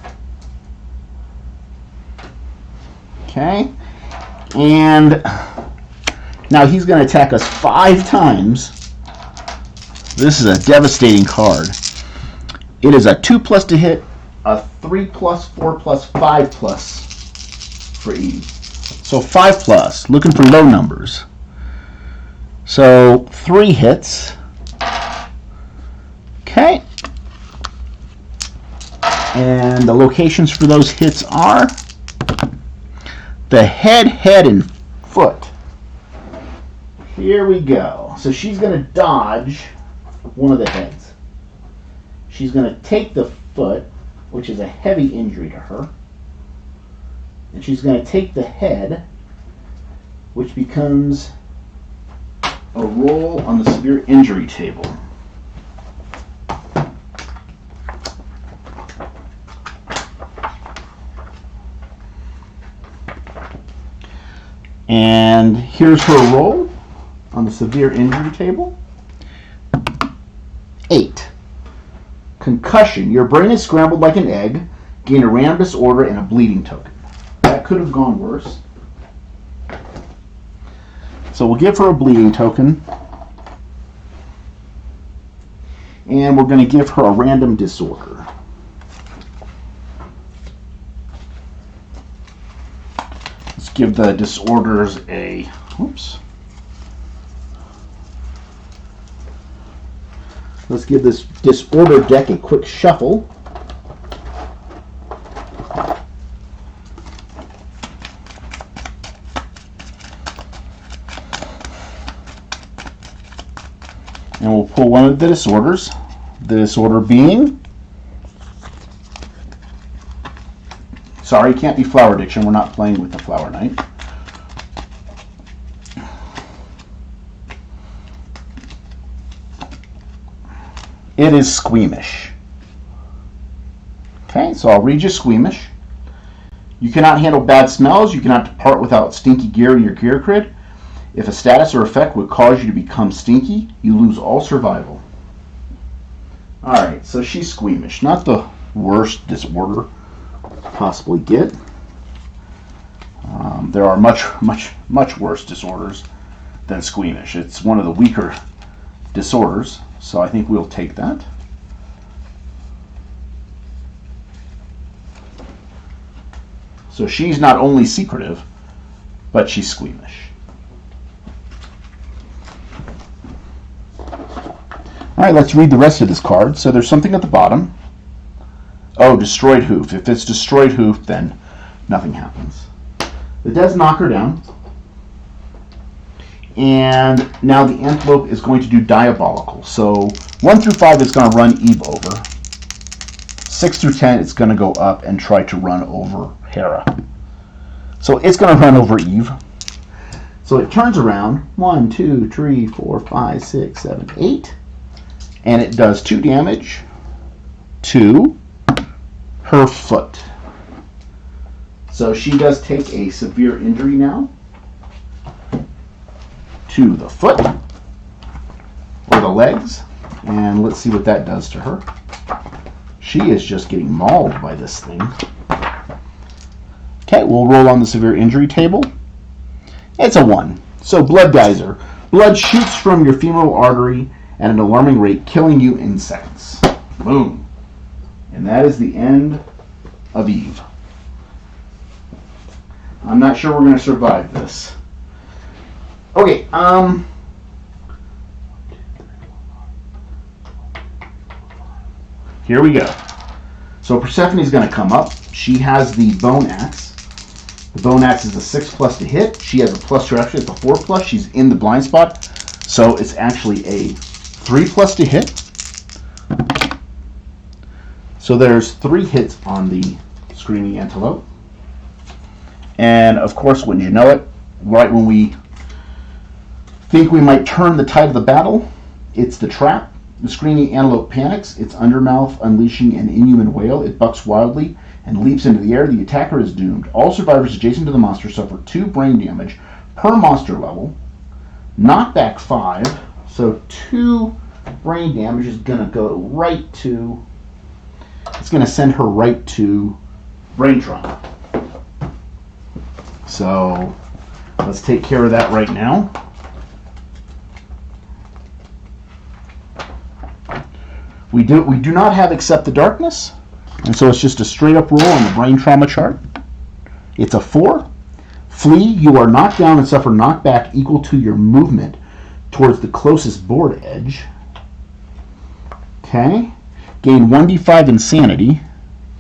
Okay. And now he's going to attack us 5 times. This is a devastating card. It is a 2+ to hit, a 3+, 4+, 5+ for Eve. So 5+, looking for low numbers. So 3 hits. Okay. And the locations for those hits are the head, and foot. Here we go. So she's going to dodge one of the heads. She's going to take the foot, which is a heavy injury to her. And she's going to take the head, which becomes a roll on the severe injury table. And here's her roll on the severe injury table. 8. Concussion. Your brain is scrambled like an egg. Gain a random disorder and a bleeding token. That could have gone worse. So we'll give her a bleeding token. And we're going to give her a random disorder. Let's give the disorders a... Oops. Let's give this disorder deck a quick shuffle. And we'll pull one of the disorders. The disorder being... Sorry, it can't be flower addiction. We're not playing with the flower knight. It is squeamish. Okay, so I'll read you squeamish. You cannot handle bad smells. You cannot depart without stinky gear in your gear grid. If a status or effect would cause you to become stinky, you lose all survival. Alright, so she's squeamish. Not the worst disorder possibly get. There are much worse disorders than squeamish. It's one of the weaker disorders, so I think we'll take that. So she's not only secretive, but she's squeamish. Alright, let's read the rest of this card. So there's something at the bottom. Oh, destroyed hoof. If it's destroyed hoof, then nothing happens. It does knock her down. And now the antelope is going to do diabolical. So 1 through 5 is going to run Eve over. 6 through 10 it's going to go up and try to run over Hera. So it's going to run over Eve. So it turns around 1, 2, 3, 4, 5, 6, 7, 8. And it does 2 damage to her foot. So she does take a severe injury now to the foot or the legs. And let's see what that does to her. She is just getting mauled by this thing. Okay, we'll roll on the severe injury table. It's a 1. So blood geyser. Blood shoots from your femoral artery at an alarming rate, killing you in seconds. Boom. And that is the end of Eve. I'm not sure we're going to survive this. Okay, here we go. So Persephone's going to come up. She has the bone axe. The bone axe is a 6+ to hit. She has a plus to action. It's a 4+. She's in the blind spot. So it's actually a 3+ to hit. So there's 3 hits on the Screaming Antelope. And of course, wouldn't you know it, right when we think we might turn the tide of the battle, it's the trap. The Screaming Antelope panics, its undermouth unleashing an inhuman wail. It bucks wildly and leaps into the air. The attacker is doomed. All survivors adjacent to the monster suffer 2 brain damage per monster level. Knockback 5, so 2 brain damage is going to go right to, it's going to send her right to brain trauma. So let's take care of that right now. We do not have Accept the Darkness, and so it's just a straight up roll on the brain trauma chart. It's a 4. Flee, you are knocked down and suffer knockback equal to your movement towards the closest board edge. Okay. Gain 1d5 insanity.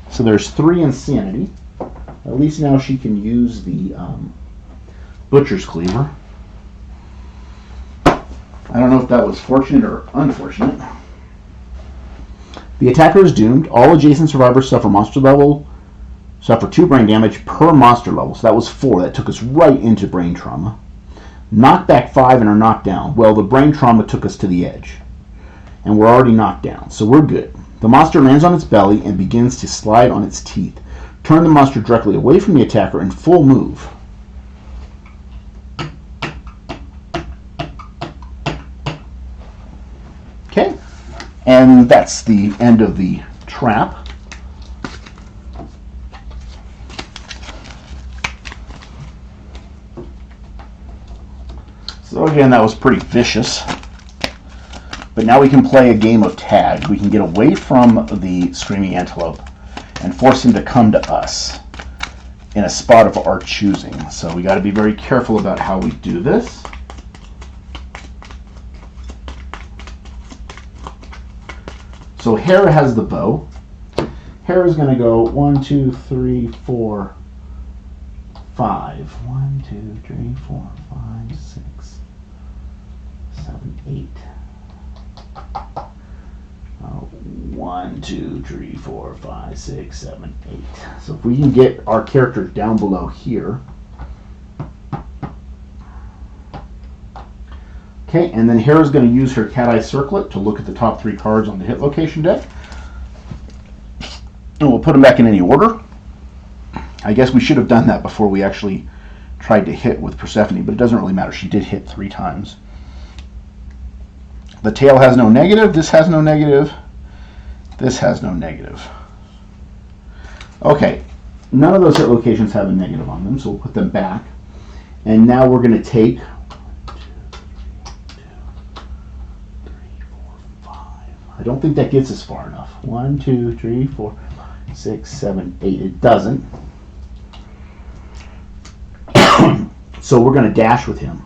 So there's 3 insanity. At least now she can use the butcher's cleaver. I don't know if that was fortunate or unfortunate. The attacker is doomed. All adjacent survivors suffer 2 brain damage per monster level. So that was 4. That took us right into brain trauma. Knockback 5 and are knocked down. Well, the brain trauma took us to the edge. And we're already knocked down, so we're good. The monster lands on its belly and begins to slide on its teeth. Turn the monster directly away from the attacker in full move. Okay, and that's the end of the trap. So again, that was pretty vicious. But now we can play a game of tag. We can get away from the screaming antelope and force him to come to us in a spot of our choosing. So we got to be very careful about how we do this. So Hera has the bow. Hera's going to go 1, 2, 3, 4, 5. 1, 2, 3, 4, 5, 6, 7, 8. 1, 2, 3, 4, 5, 6, 7, 8. So if we can get our characters down below here. Okay, and then Hera's going to use her cat eye circlet to look at the top 3 cards on the hit location deck. And we'll put them back in any order. I guess we should have done that before we actually tried to hit with Persephone, but it doesn't really matter. She did hit 3 times. The tail has no negative. This has no negative. This has no negative. Okay, none of those hit locations have a negative on them, so we'll put them back. And now we're going to take 1, 2, 3, 4, 5. I don't think that gets us far enough. 1, 2, 3, 4, 6, 7, 8. It doesn't. So we're going to dash with him.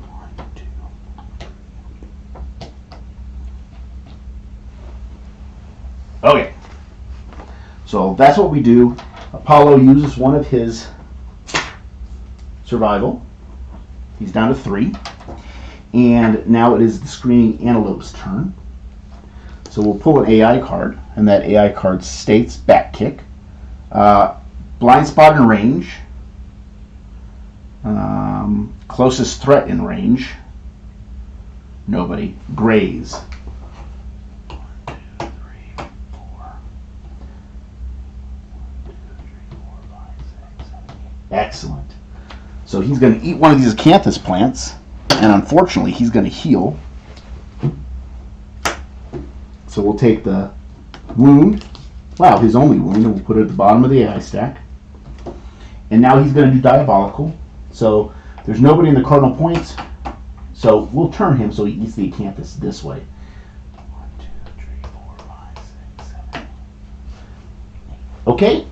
Okay, so that's what we do. Apollo uses one of his survival. He's down to 3. And now it is the screaming antelope's turn. So we'll pull an AI card, and that AI card states back kick. Blind spot in range. Closest threat in range. Nobody. Graze. Excellent. So he's going to eat one of these acanthus plants, and unfortunately he's going to heal. So we'll take the wound, wow, his only wound, and we'll put it at the bottom of the AI stack. And now he's going to do diabolical. So there's nobody in the cardinal points, so we'll turn him so he eats the acanthus this way. 1, 2, 3, 4, 5, 6, 7, 8. Okay.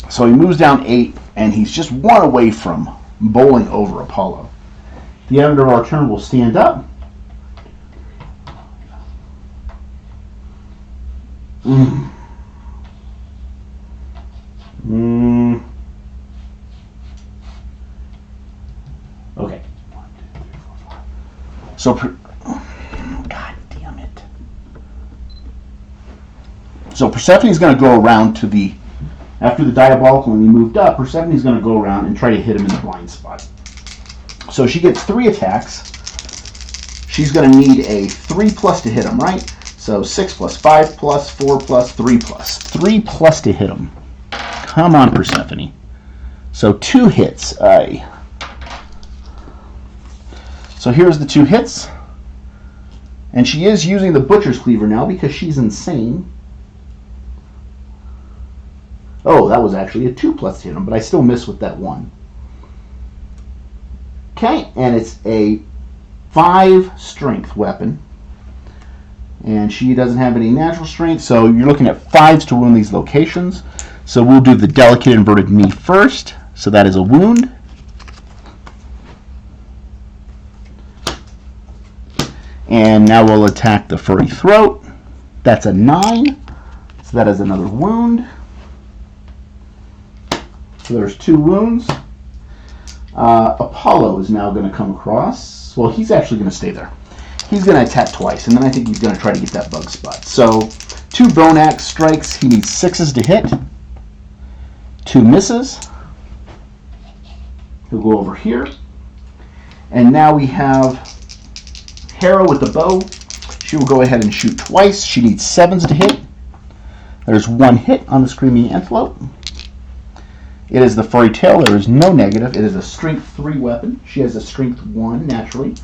So he moves down 8, and he's just 1 away from bowling over Apollo. At the end of our turn, we'll stand up. Okay. 1, 2, 3, 4, 5. So, God damn it. So Persephone's going to go around to the. After the diabolical, when he moved up, Persephone's going to go around and try to hit him in the blind spot. So she gets 3 attacks. She's going to need a 3+ to hit him, right? So 6+, 5+, 4+, 3+. 3+ to hit him. Come on, Persephone. So 2 hits. Aye. So here's the 2 hits. And she is using the butcher's cleaver now because she's insane. Oh, that was actually a 2+ to hit him, but I still miss with that 1. Okay, and it's a 5 strength weapon. And she doesn't have any natural strength, so you're looking at 5s to wound these locations. So we'll do the delicate inverted knee first. So that is a wound. And now we'll attack the furry throat. That's a 9. So that is another wound. So there's 2 wounds. Apollo is now going to come across. Well, he's actually going to stay there. He's going to attack twice, and then I think he's going to try to get that bug spot. So 2 bone axe strikes. He needs 6s to hit. 2 misses. He'll go over here. And now we have Hera with the bow. She will go ahead and shoot twice. She needs 7s to hit. There's 1 hit on the Screaming Antelope. It is the Furry Tail. There is no negative. It is a Strength 3 weapon. She has a Strength 1 naturally.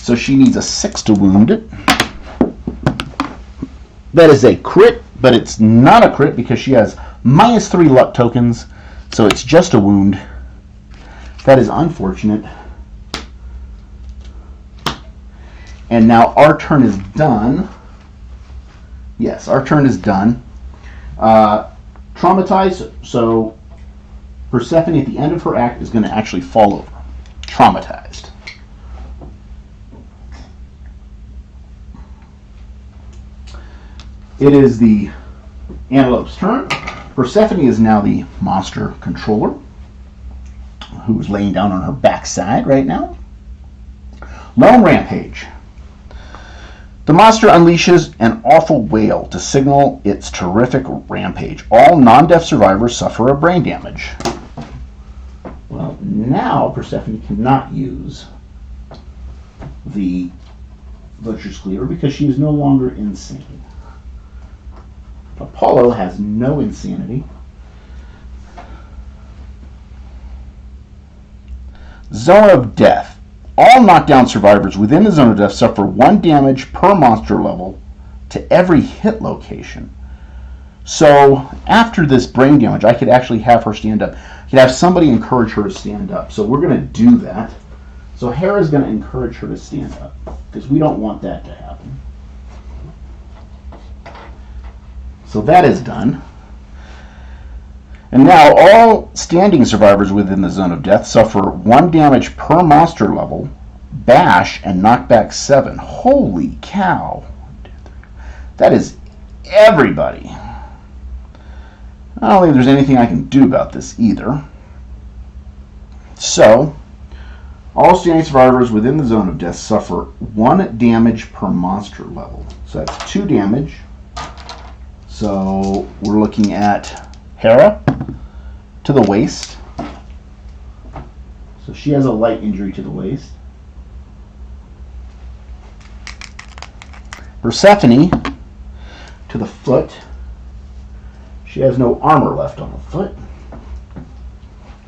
So she needs a 6 to wound it. That is a crit, but it's not a crit because she has -3 luck tokens. So it's just a wound. That is unfortunate. And now our turn is done. Yes, our turn is done. Traumatized, so Persephone at the end of her act is going to actually fall over. Traumatized. It is the Antelope's turn. Persephone is now the monster controller, who's laying down on her backside right now. Lone Rampage. The monster unleashes an awful wail to signal its terrific rampage. All non-deaf survivors suffer a brain damage. Well, now Persephone cannot use the Butcher's Cleaver because she is no longer insane. Apollo has no insanity. Zone of Death. All knockdown survivors within the zone of death suffer 1 damage per monster level to every hit location. So after this brain damage, I could actually have her stand up. I could have somebody encourage her to stand up. So we're going to do that. So Hera's going to encourage her to stand up because we don't want that to happen. So that is done. And now all standing survivors within the zone of death suffer 1 damage per monster level, bash, and knockback 7. Holy cow. That is everybody. I don't think there's anything I can do about this either. So, all standing survivors within the zone of death suffer 1 damage per monster level. So that's 2 damage. So we're looking at Hera to the waist. So she has a light injury to the waist. Persephone to the foot. She has no armor left on the foot.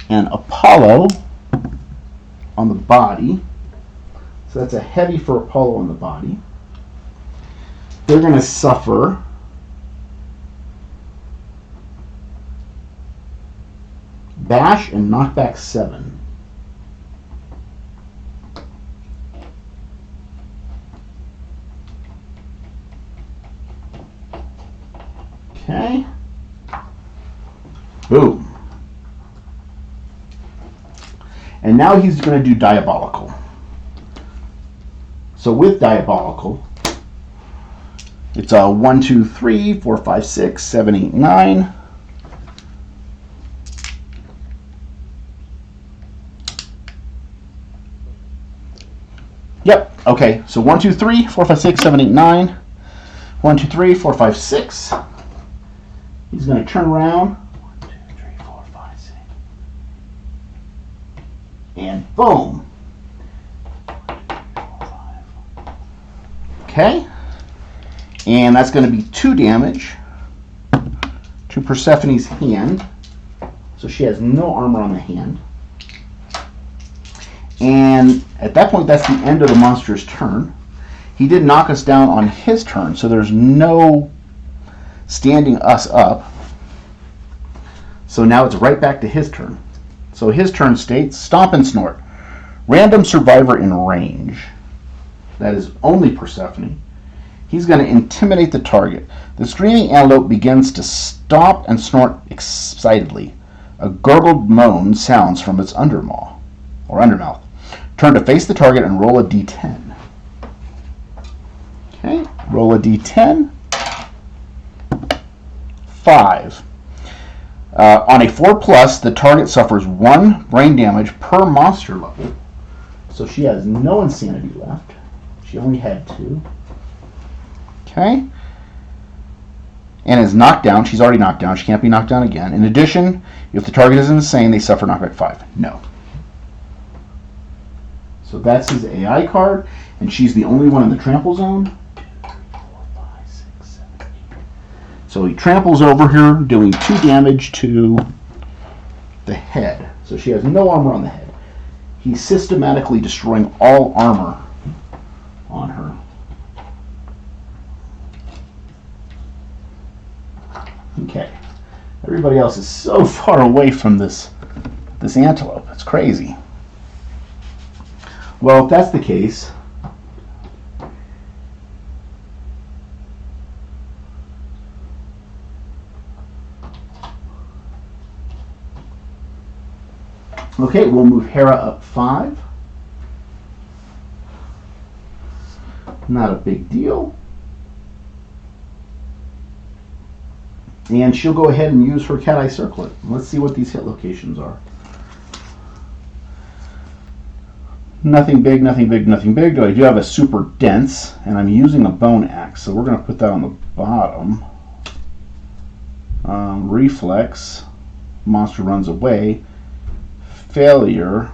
And Apollo on the body. So that's a heavy for Apollo on the body. They're going to suffer bash and knockback 7. Okay. Boom. And now he's going to do Diabolical. So with Diabolical, it's a 1, 2, 3, 4, 5, 6, 7, 8, 9. Yep, okay, so 1, 2, 3, 4, 5, 6, 7, 8, 9. 1, 2, 3, 4, 5, 6. He's going to turn around. 1, 2, 3, 4, 5, 6. And boom. 1, 2, 3, 4, 5. Okay. And that's going to be 2 damage to Persephone's hand. So she has no armor on the hand. And at that point, that's the end of the monster's turn. He did knock us down on his turn, so there's no standing us up. So now it's right back to his turn. So his turn states, Stomp and Snort. Random survivor in range. That is only Persephone. He's going to intimidate the target. The screaming antelope begins to stomp and snort excitedly. A gurgled moan sounds from its undermaw, or undermouth. Turn to face the target and roll a d10. Okay, roll a d10. 5. On a 4+, the target suffers 1 brain damage per monster level. So she has no insanity left. She only had 2. Okay. And is knocked down. She's already knocked down. She can't be knocked down again. In addition, if the target is insane, they suffer knockback 5. No. So that's his AI card, and she's the only one in the trample zone. 2, 3, 4, 5, 6, 7, 8. So he tramples over her, doing 2 damage to the head. So she has no armor on the head. He's systematically destroying all armor on her. Okay. Everybody else is so far away from this antelope. It's crazy. Well, if that's the case, okay, we'll move Hera up 5. Not a big deal. And she'll go ahead and use her Cat Eye Circlet. Let's see what these hit locations are. Nothing big, nothing big, nothing big. I do have a super dense, and I'm using a bone axe, so we're going to put that on the bottom. Reflex, monster runs away. Failure,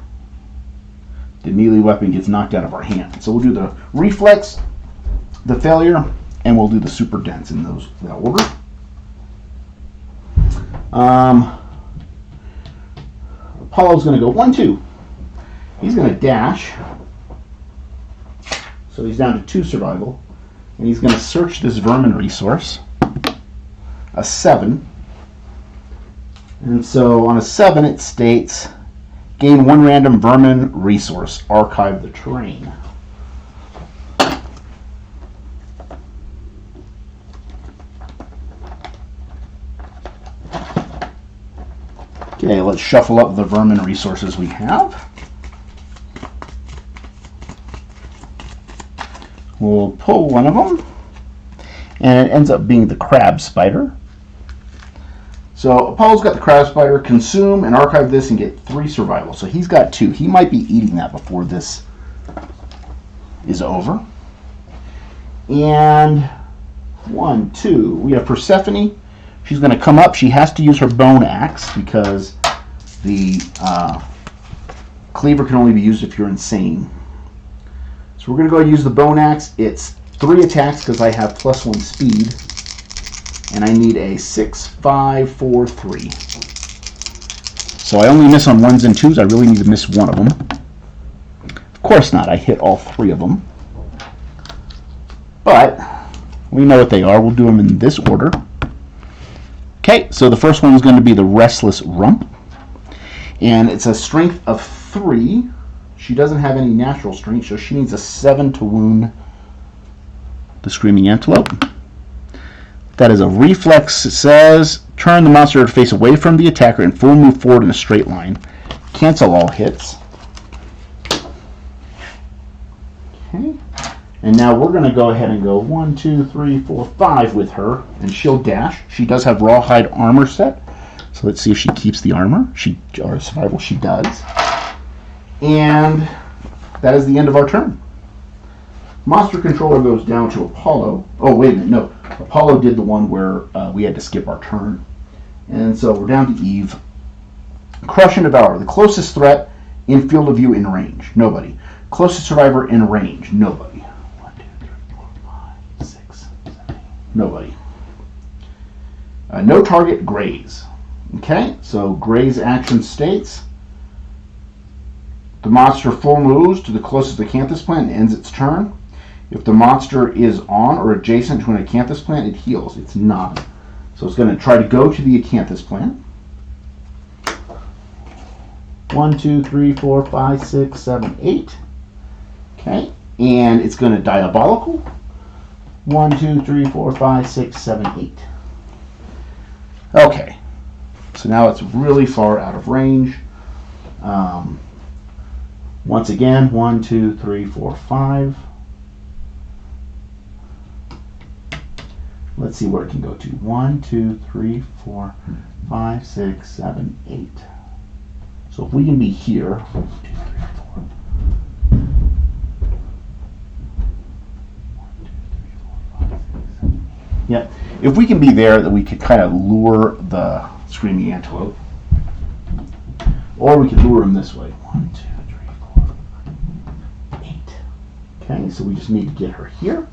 the melee weapon gets knocked out of our hand. So we'll do the reflex, the failure, and we'll do the super dense in that order. Apollo's going to go 1, 2. He's going to dash. So he's down to 2 survival. And he's going to search this vermin resource. A 7. And so on a 7 it states, gain 1 random vermin resource. Archive the terrain. Okay, let's shuffle up the vermin resources we have. We'll pull one of them, and it ends up being the crab spider. So Apollo's got the crab spider. Consume and archive this and get 3 survival. So he's got 2. He might be eating that before this is over. And 1, 2. We have Persephone. She's going to come up. She has to use her bone axe because the cleaver can only be used if you're insane. So we're going to go ahead and use the bone axe. It's 3 attacks because I have +1 speed. And I need a 6, 5, 4, 3. So I only miss on 1s and 2s. I really need to miss one of them. Of course not. I hit all 3 of them. But we know what they are. We'll do them in this order. Okay, so the first one is going to be the Restless Rump. And it's a strength of 3. She doesn't have any natural strength, so she needs a 7 to wound the Screaming Antelope. That is a reflex. It says, turn the monster face away from the attacker and full move forward in a straight line. Cancel all hits. Okay. And now we're going to go ahead and go 1, 2, 3, 4, 5 with her, and she'll dash. She does have rawhide armor set, so let's see if she keeps the armor. Or survival, she does. And that is the end of our turn. Monster controller goes down to Apollo. Oh, wait a minute, no. Apollo did the one where we had to skip our turn. And so we're down to Eve. Crush and Devour. The closest threat in field of view in range. Nobody. Closest survivor in range. Nobody. 1, 2, 3, 4, 5, 6, 7, 8. Nobody. No target, graze. Okay, so graze action states the monster full moves to the closest acanthus plant and ends its turn. If the monster is on or adjacent to an acanthus plant, it heals. It's not. So it's going to try to go to the acanthus plant. 1, 2, 3, 4, 5, 6, 7, 8. Okay, and it's going to diabolical. 1, 2, 3, 4, 5, 6, 7, 8. Okay, so now it's really far out of range. Once again, 1, 2, 3, 4, 5. let's see where it can go to. 1, 2, 3, 4, 5, 6, 7, 8. So if we can be here, 1, 2, 3, 4. 1, 2, 3, 4, 5, 6, 7, 8. Yep. If we can be there, then we could kind of lure the screaming antelope. Or we could lure him this way. 1, 2, 3, 4, 5, 8. Okay, so we just need to get her here.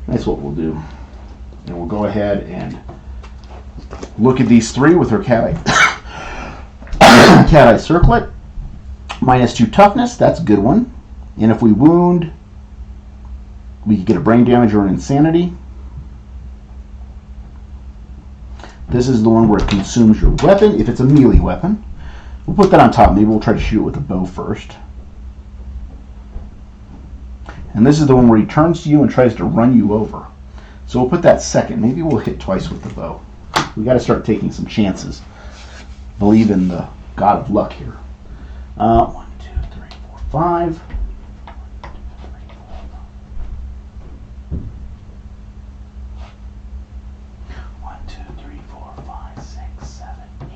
That's what we'll do. And we'll go ahead and look at these three with her cat eye circlet. -2 toughness, that's a good one. And if we wound, we could get a brain damage or an insanity. This is the one where it consumes your weapon, if it's a melee weapon. We'll put that on top. Maybe we'll try to shoot it with a bow first. And this is the one where he turns to you and tries to run you over. So we'll put that second. Maybe we'll hit twice with the bow. We got to start taking some chances. Believe in the god of luck here. 1, 2, 3, 4, 5. 1, 2, 3, 4, 5, 6, 7, 8.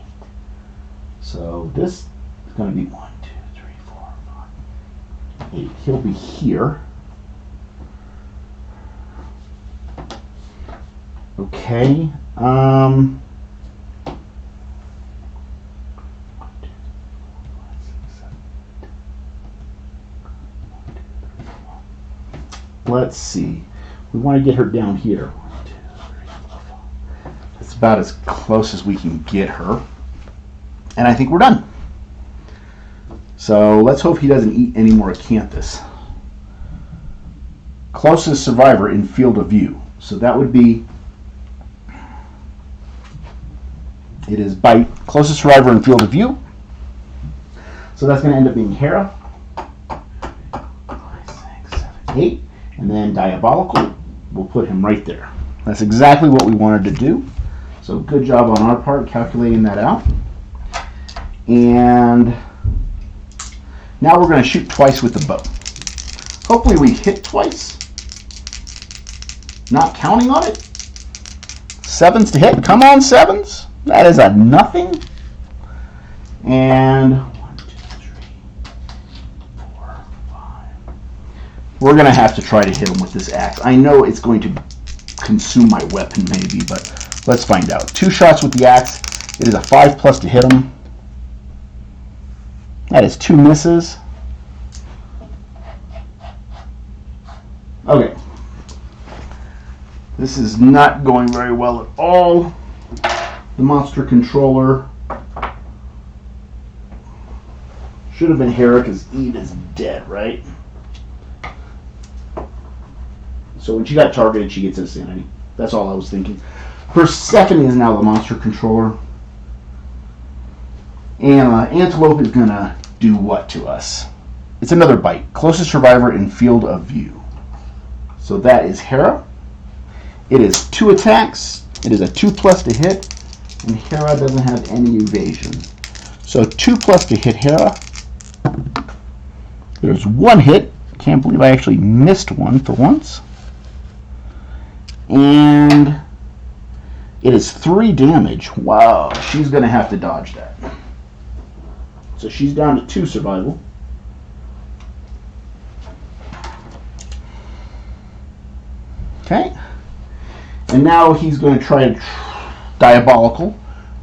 So this is going to be 1, 2, 3, 4, 5, 8. He'll be here. Okay. 1, 2, 3, 4, 5, 6, 7, 8. 1, 2, 3, 4. Let's see. We want to get her down here. 1, 2, 3, 4, 5. That's about as close as we can get her. And I think we're done. So let's hope he doesn't eat any more acanthus. Closest survivor in field of view. So that would be, it is bite, closest survivor in field of view. So that's going to end up being Hera. 5, 6, 7, 8. And then Diabolical, we'll put him right there. That's exactly what we wanted to do. So good job on our part calculating that out. And now we're going to shoot twice with the bow. Hopefully we hit twice. Not counting on it. 7s to hit. Come on, 7s. That is a nothing. And 1, 2, 3, 4, 5. We're going to have to try to hit him with this axe. I know it's going to consume my weapon maybe, but let's find out. 2 shots with the axe. It is a 5+ to hit him. That is 2 misses. Okay. This is not going very well at all. The monster controller should have been Hera because Eve is dead, right? So when she got targeted, she gets insanity. That's all I was thinking. Persephone is now the monster controller. And Antelope is going to do what to us? It's another bite. Closest survivor in field of view. So that is Hera. It is 2 attacks. It is a 2+ to hit. And Hera doesn't have any evasion. So 2+ to hit Hera. There's 1 hit. Can't believe I actually missed one for once. And it is 3 damage. Wow, she's going to have to dodge that. So she's down to 2 survival. Okay. And now he's going to try to Diabolical.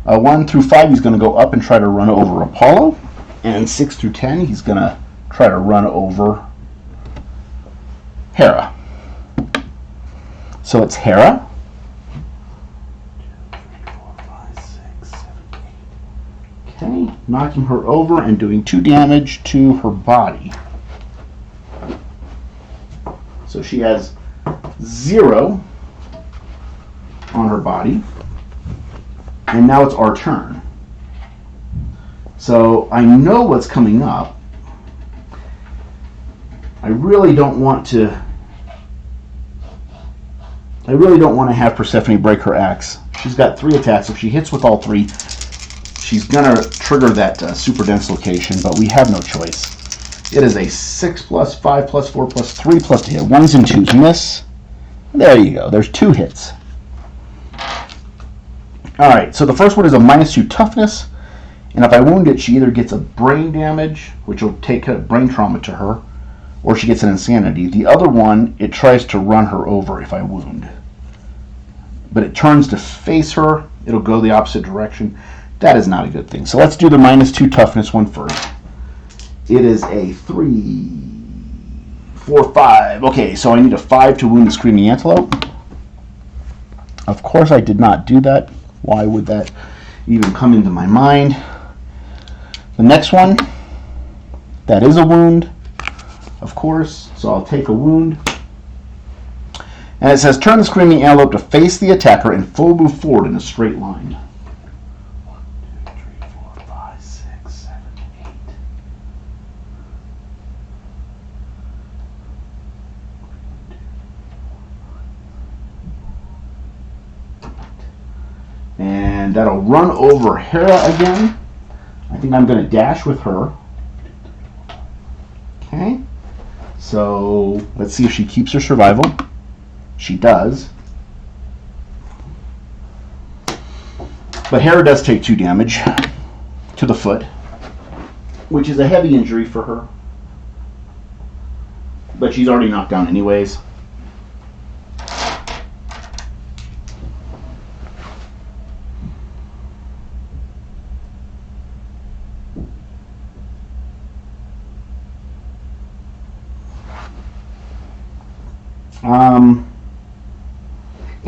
1 through 5, he's going to go up and try to run over Apollo. And 6 through 10, he's going to try to run over Hera. So it's Hera. 2, 3, 4, 5, 6, 7, 8. Okay, knocking her over and doing 2 damage to her body. So she has 0 on her body. And now it's our turn. So I know what's coming up. I really don't want to have Persephone break her axe. She's got 3 attacks. If she hits with all 3, she's gonna trigger that super dense location, but we have no choice. It is a 6+, 5+, 4+, 3+ to hit. 1s and 2s miss. There you go. There's 2 hits. Alright, so the first one is a -2 toughness, and if I wound it, she either gets a brain damage, which will take a brain trauma to her, or she gets an insanity. The other one, it tries to run her over if I wound. But it turns to face her, it'll go the opposite direction. That is not a good thing. So let's do the -2 toughness one first. It is a 3, 4, 5. Okay, so I need a 5 to wound the Screaming Antelope. Of course I did not do that. Why would that even come into my mind? The next one, that is a wound, of course, so I'll take a wound. And it says, turn the Screaming Antelope to face the attacker and full move forward in a straight line. 1, 2, 3, 4, 5, 6, 7, 8. And that'll run over Hera again. I think I'm going to dash with her. Okay. So let's see if she keeps her survival. She does. But Hera does take 2 damage to the foot, which is a heavy injury for her. But she's already knocked down anyways.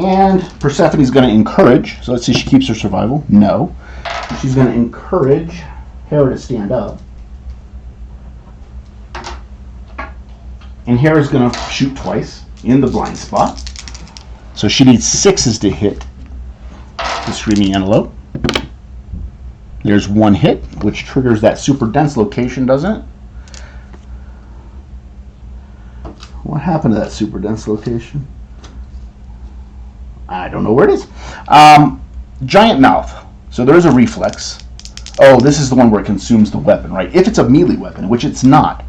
And Persephone's going to encourage, so let's see if she keeps her survival. No. She's going to encourage Hera to stand up. And Hera's going to shoot twice in the blind spot. So she needs 6s to hit the Screaming Antelope. There's 1 hit, which triggers that super dense location, doesn't it? What happened to that super dense location? I don't know where it is. Giant Mouth. So there's a reflex. Oh, this is the one where it consumes the weapon, right? If it's a melee weapon, which it's not.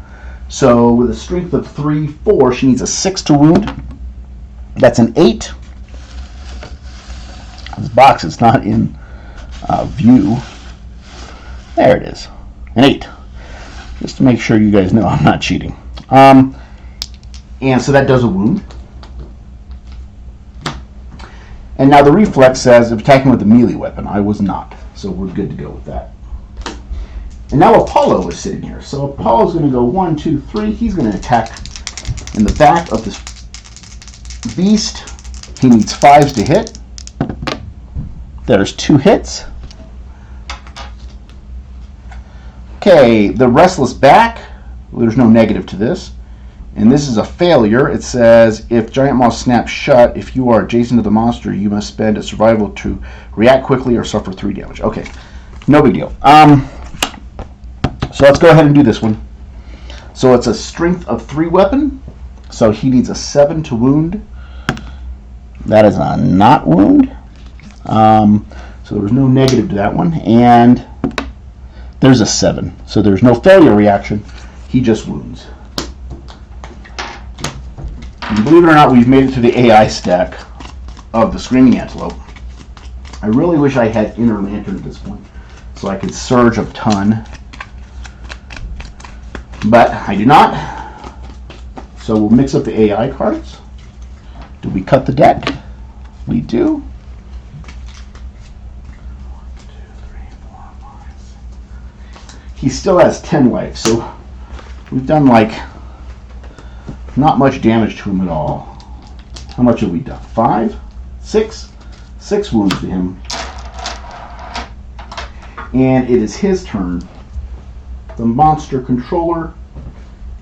So with a strength of 3, 4, she needs a 6 to wound. That's an 8. This box is not in view. There it is. An 8. Just to make sure you guys know I'm not cheating. And so that does a wound. And now the reflex says if attacking with a melee weapon. I was not, so we're good to go with that. And now Apollo is sitting here. So Apollo's going to go 1, 2, 3. He's going to attack in the back of this beast. He needs 5s to hit. There's 2 hits. Okay, the Restless Back. There's no negative to this. And this is a failure. It says, if Giant Maw snaps shut, if you are adjacent to the monster, you must spend a survival to react quickly or suffer 3 damage. Okay, no big deal. So let's go ahead and do this one. So it's a strength of 3 weapon. So he needs a 7 to wound. That is a not wound. So there was no negative to that one. And there's a 7. So there's no failure reaction. He just wounds. And believe it or not, we've made it to the AI stack of the Screaming Antelope. I really wish I had Inner Lantern at this point, so I could surge a ton. But I do not. So we'll mix up the AI cards. Do we cut the deck? We do. 1, 2, 3, 4, 5, 6. He still has 10 life, so we've done like not much damage to him at all. How much have we done? 5? 6? 6 wounds to him. And it is his turn. The monster controller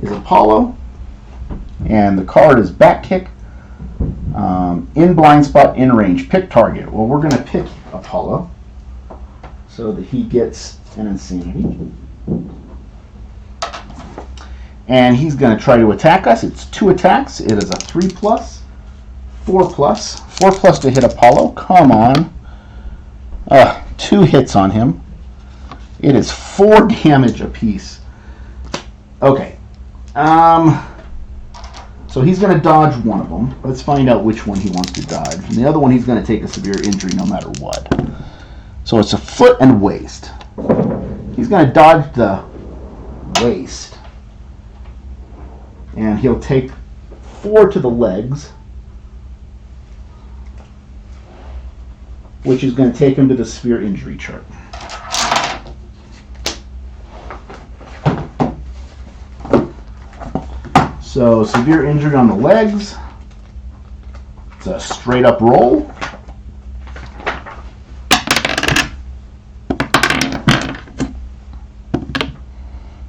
is Apollo. And the card is Back Kick. In blind spot, in range. Pick target. Well, we're going to pick Apollo so that he gets an insanity. And he's going to try to attack us. It's 2 attacks. It is a 3+, 4+. 4+ to hit Apollo. Come on. 2 hits on him. It is 4 damage apiece. Okay. So he's going to dodge one of them. Let's find out which one he wants to dodge. And the other one, he's going to take a severe injury no matter what. So it's a foot and waist. He's going to dodge the waist. And he'll take 4 to the legs, which is going to take him to the severe injury chart. So severe injury on the legs. It's a straight up roll.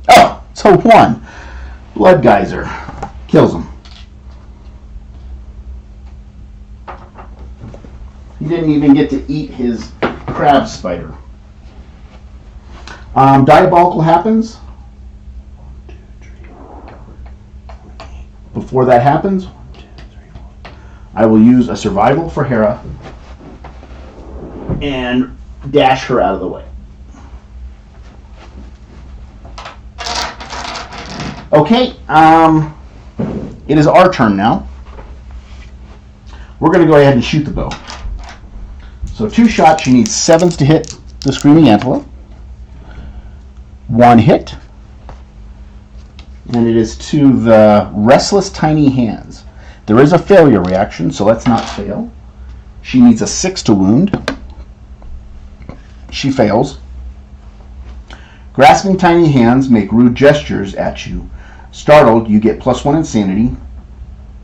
Oh, so 1. Blood geyser. Kills him. He didn't even get to eat his crab spider. Diabolical happens. Before that happens, I will use a survival for Hera and dash her out of the way. Okay, it is our turn now. We're going to go ahead and shoot the bow. So 2 shots, she needs 7s to hit the Screaming Antelope. 1 hit. And it is to the Restless Tiny Hands. There is a failure reaction, so let's not fail. She needs a 6 to wound. She fails. Grasping Tiny Hands make rude gestures at you. Startled, you get +1 insanity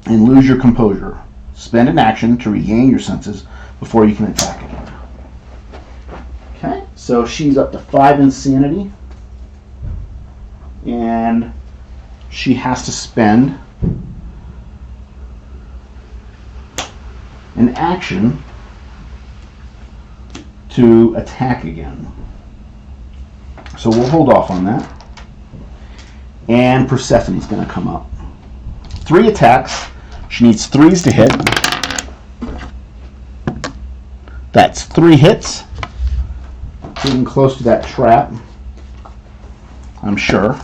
and lose your composure. Spend an action to regain your senses before you can attack again. Okay, so she's up to 5 insanity. And she has to spend an action to attack again. So we'll hold off on that. And Persephone's going to come up. 3 attacks. She needs 3s to hit. That's 3 hits. Getting close to that trap, I'm sure.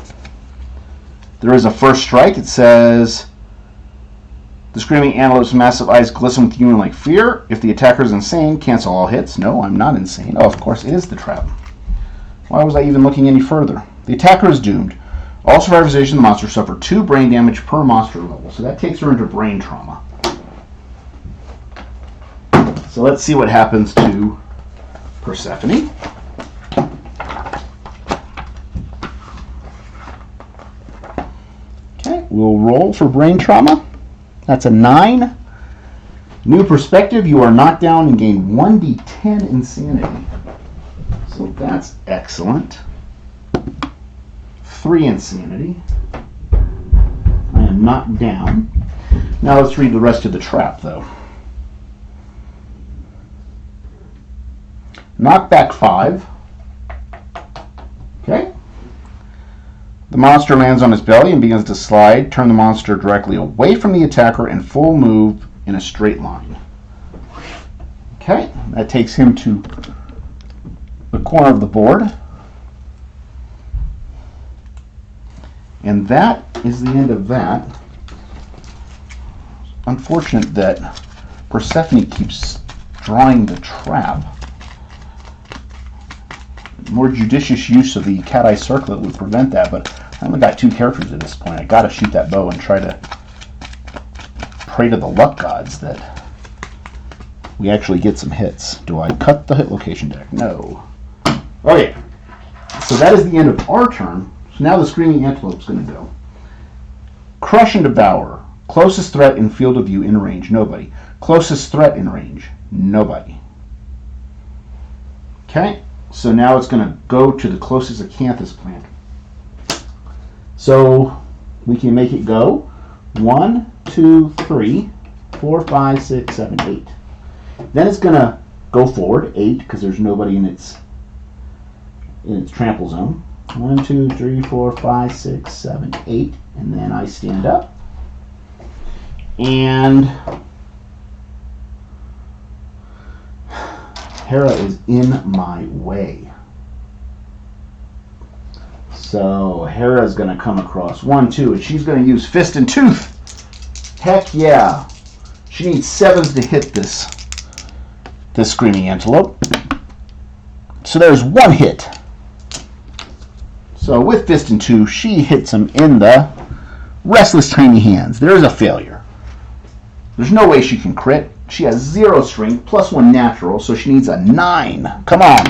There is a first strike. It says, the Screaming Antelope's massive eyes glisten with human like fear. If the attacker is insane, cancel all hits. No, I'm not insane. Oh, of course, it is the trap. Why was I even looking any further? The attacker is doomed. All survivors of the monster suffer 2 brain damage per monster level. So that takes her into brain trauma. So let's see what happens to Persephone. Okay, we'll roll for brain trauma. That's a 9. New perspective, you are knocked down and gain 1d10 insanity. So that's excellent. 3 insanity. I am knocked down. Now let's read the rest of the trap, though. Knockback 5. Okay. The monster lands on its belly and begins to slide. Turn the monster directly away from the attacker and full move in a straight line. Okay, that takes him to the corner of the board. And that is the end of that. Unfortunate that Persephone keeps drawing the trap. More judicious use of the cat eye circlet would prevent that, but I only got 2 characters at this point. I gotta shoot that bow and try to pray to the luck gods that we actually get some hits. Do I cut the hit location deck? No. Okay, so that is the end of our turn. So now the Screaming Antelope's going to go. Crush and Devour. Closest threat in field of view in range, nobody. Closest threat in range, nobody. Okay, so now it's going to go to the closest acanthus plant. So we can make it go 1, 2, 3, 4, 5, 6, 7, 8. Then it's going to go forward 8 because there's nobody in its trample zone. 1, 2, 3, 4, 5, 6, 7, 8, and then I stand up. And Hera is in my way. So Hera's going to come across 1, 2, and she's going to use Fist and Tooth Heck yeah. She needs 7s to hit this Screaming Antelope. So there's 1 hit. So with Fist and 2, she hits him in the Restless Tiny Hands. There's a failure. There's no way she can crit. She has 0 strength, plus 1 natural, so she needs a 9. Come on.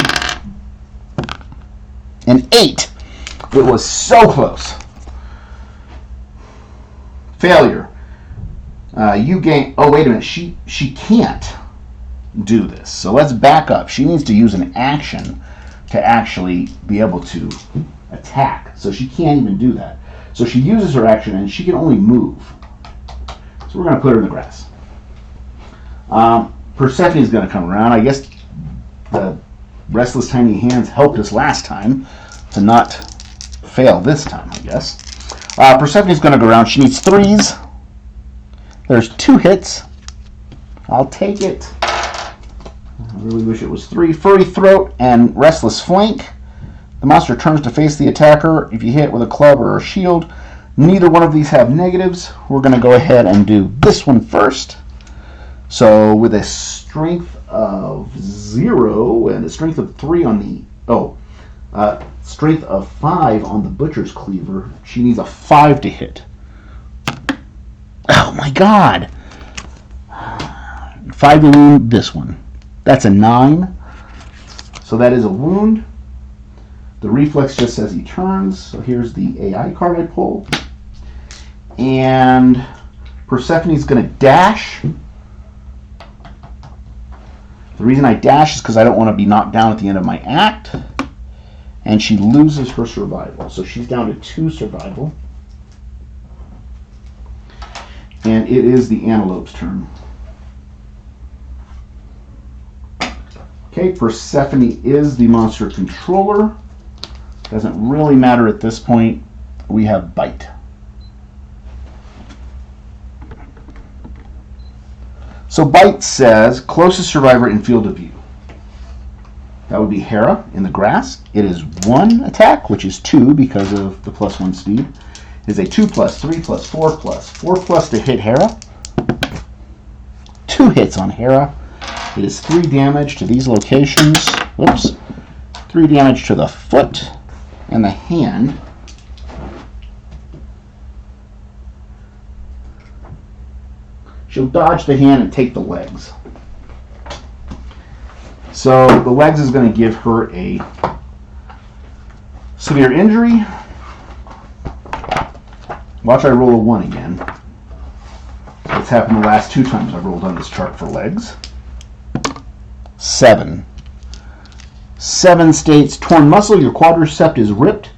An 8. It was so close. Failure. You gain... Oh, wait a minute. She can't do this. So let's back up. She needs to use an action to actually be able to attack. So she can't even do that. So she uses her action, and she can only move. So we're going to put her in the grass. Persephone's going to come around. I guess the Restless Tiny Hands helped us last time to not fail this time, I guess. Persephone's going to go around. She needs 3s. There's 2 hits. I'll take it. I really wish it was 3. Furry Throat and Restless Flank. The monster turns to face the attacker. If you hit with a club or a shield, neither one of these have negatives. We're going to go ahead and do this one first. So with a strength of 0 and a strength of 3 on the... strength of 5 on the Butcher's Cleaver, she needs a 5 to hit. Oh my god! 5 to wound this one. That's a 9. So that is a wound. The reflex just says he turns. So here's the AI card I pulled. And Persephone's going to dash. The reason I dash is because I don't want to be knocked down at the end of my act. And she loses her survival. So she's down to 2 survival. And it is the Antelope's turn. Okay, Persephone is the monster controller. Doesn't really matter at this point. We have Bite. So Bite says, closest survivor in field of view. That would be Hera in the grass. It is 1 attack, which is 2 because of the +1 speed. It is a 2+, 3+, 4+. 4+ to hit Hera. 2 hits on Hera. It is 3 damage to these locations. Whoops. 3 damage to the foot and the hand. She'll dodge the hand and take the legs. So the legs is going to give her a severe injury. Watch I roll a 1 again. It's happened the last 2 times I've rolled on this chart for legs. 7. 7 states, torn muscle, your quadricep is ripped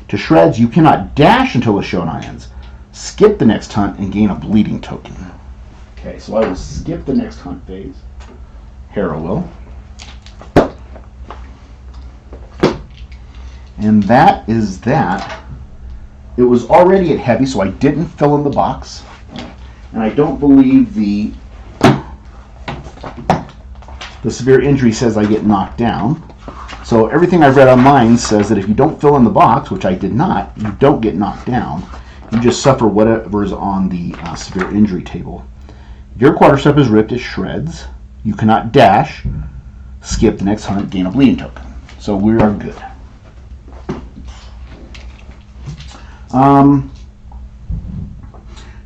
to shreds. You cannot dash until the showdown ends. Skip the next hunt and gain a bleeding token. Okay, so I will skip the next hunt phase. Hera will. And that is that. It was already at heavy, so I didn't fill in the box. And I don't believe the severe injury says I get knocked down. So everything I've read online says that if you don't fill in the box, which I did not, you don't get knocked down. You just suffer whatever is on the severe injury table. If your quadricep is ripped to shreds, you cannot dash, skip the next hunt, gain a bleeding token. So we are good.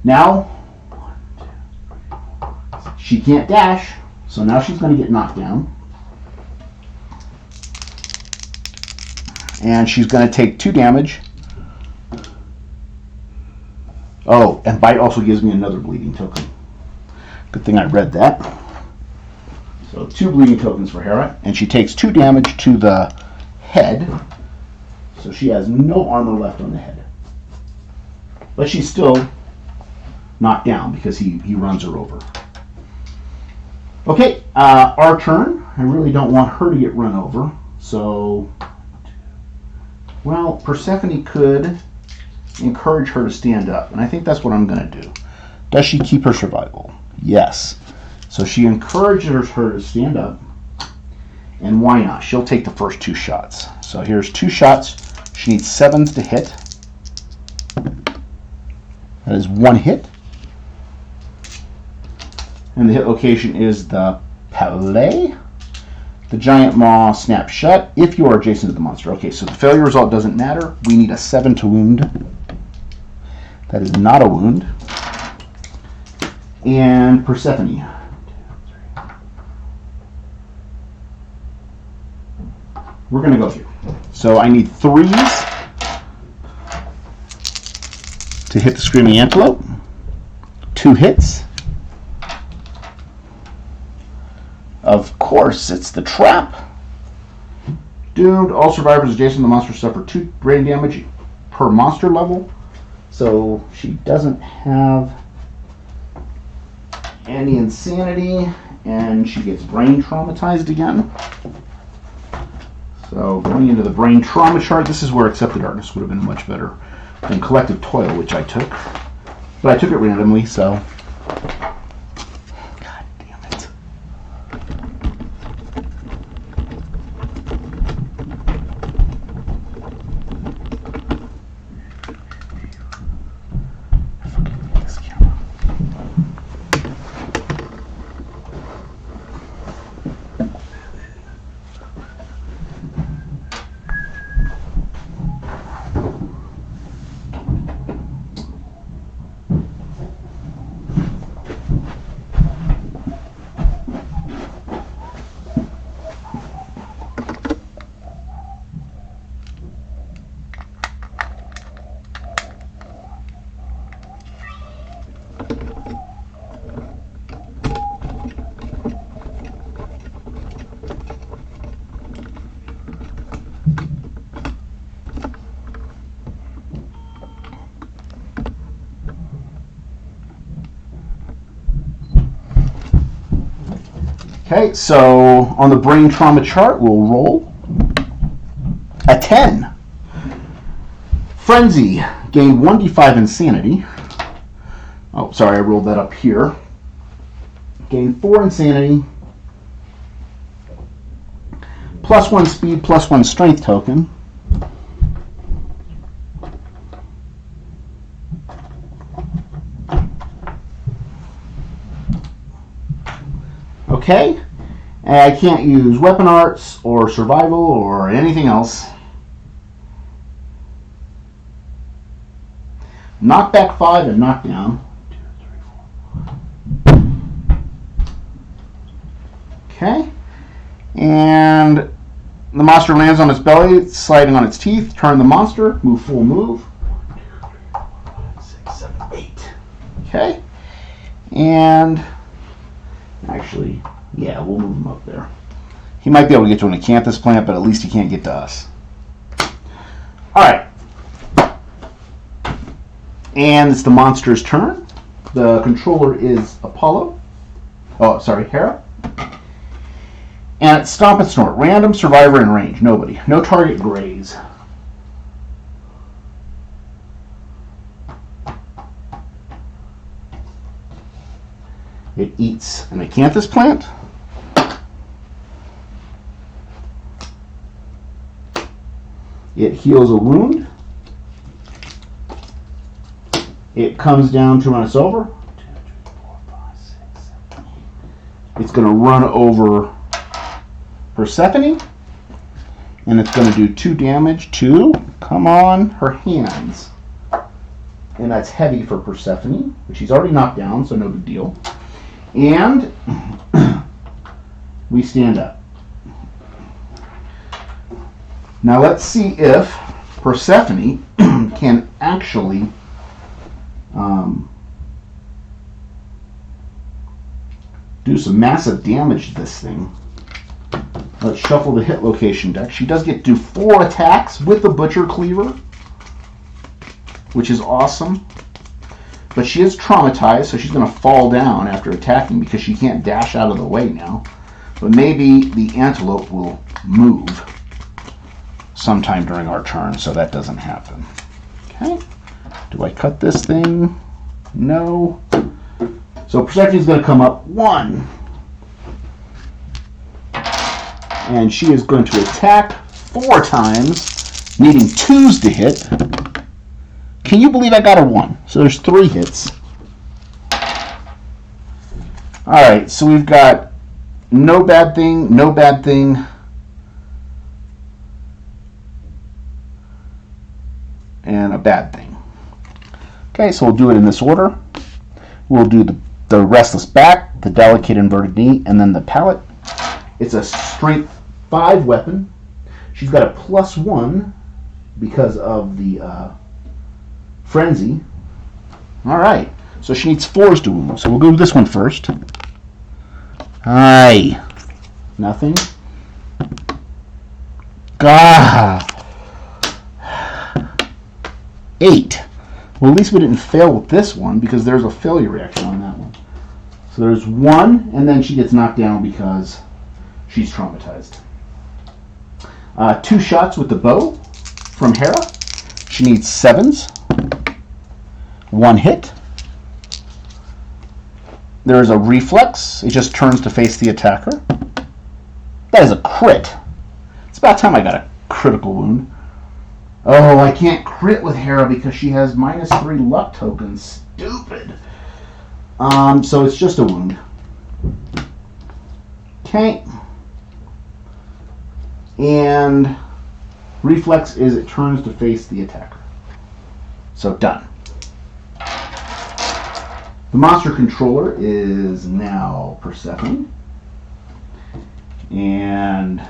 Now, she can't dash, so now she's going to get knocked down. And she's going to take 2 damage. Oh, and Bite also gives me another bleeding token. Good thing I read that. So 2 bleeding tokens for Hera, and she takes 2 damage to the head. So she has no armor left on the head. But she's still knocked down because he runs her over. Okay, our turn. I really don't want her to get run over. So, well, Persephone could encourage her to stand up. And I think that's what I'm going to do. Does she keep her survival? Yes. So she encourages her to stand up. And why not? She'll take the first 2 shots. So here's 2 shots. She needs 7s to hit. That is 1 hit. And the hit location is the palais. The giant maw snaps shut if you are adjacent to the monster. Okay, so the failure result doesn't matter. We need a 7 to wound. That is not a wound. And Persephone. We're going to go here. So I need 3s to hit the Screaming Antelope. 2 hits. Of course, it's the trap. Doomed. All survivors adjacent to the monster suffer 2 brain damage per monster level. So she doesn't have any insanity, and she gets brain traumatized again. So going into the brain trauma chart, this is where Accept the Darkness would have been much better than Collective Toil, which I took. But I took it randomly, so... God damn it. I fucking hate this camera. Okay, so on the brain trauma chart, we'll roll a 10. Frenzy, gain 1d5 insanity. Oh, sorry, I rolled that up here. Gain 4 insanity, +1 speed, +1 strength token. Okay, and I can't use weapon arts or survival or anything else. Knockback 5 and knockdown. Okay, and the monster lands on its belly, sliding on its teeth. Turn the monster, move full move. 6, 7, 8. Okay, and actually, yeah, we'll move him up there. He might be able to get to an acanthus plant, but at least he can't get to us. Alright. And it's the monster's turn. The controller is Apollo. Oh, sorry, Hera. And it's Stomp and Snort. Random, survivor, in range. Nobody. No target graze. It eats an acanthus plant. It heals a wound. It comes down to run us over. 2, 3, 4, 5, 6, 7, 8. It's going to run over Persephone. And it's going to do 2 damage to, come on, her hands. And that's heavy for Persephone, which she's already knocked down, so no big deal. And we stand up. Now let's see if Persephone can actually do some massive damage to this thing. Let's shuffle the hit location deck. She does get to do 4 attacks with the Butcher Cleaver, which is awesome. But she is traumatized, so she's going to fall down after attacking because she can't dash out of the way now. But maybe the antelope will move sometime during our turn, so that doesn't happen. Okay. Do I cut this thing? No. So Persephone's going to come up 1. And she is going to attack 4 times, needing 2s to hit. Can you believe I got a 1? So there's 3 hits. Alright, so we've got no bad thing, no bad thing. And a bad thing. Okay, so we'll do it in this order. We'll do the restless back, the delicate inverted knee, and then the palate. It's a strength 5 weapon. She's got a +1 because of the frenzy. Alright, so she needs 4s to wound. So we'll go with this one first. Aye. Nothing. Gah. 8. Well, at least we didn't fail with this one because there's a failure reaction on that one. So there's 1, and then she gets knocked down because she's traumatized. 2 shots with the bow from Hera. She needs 7s. 1 hit. There's a reflex. It just turns to face the attacker. That is a crit. It's about time I got a critical wound. Oh, I can't crit with Hera because she has -3 luck tokens. Stupid. So it's just a wound. Okay. And reflex is it turns to face the attacker. So done. The monster controller is now Persephone. And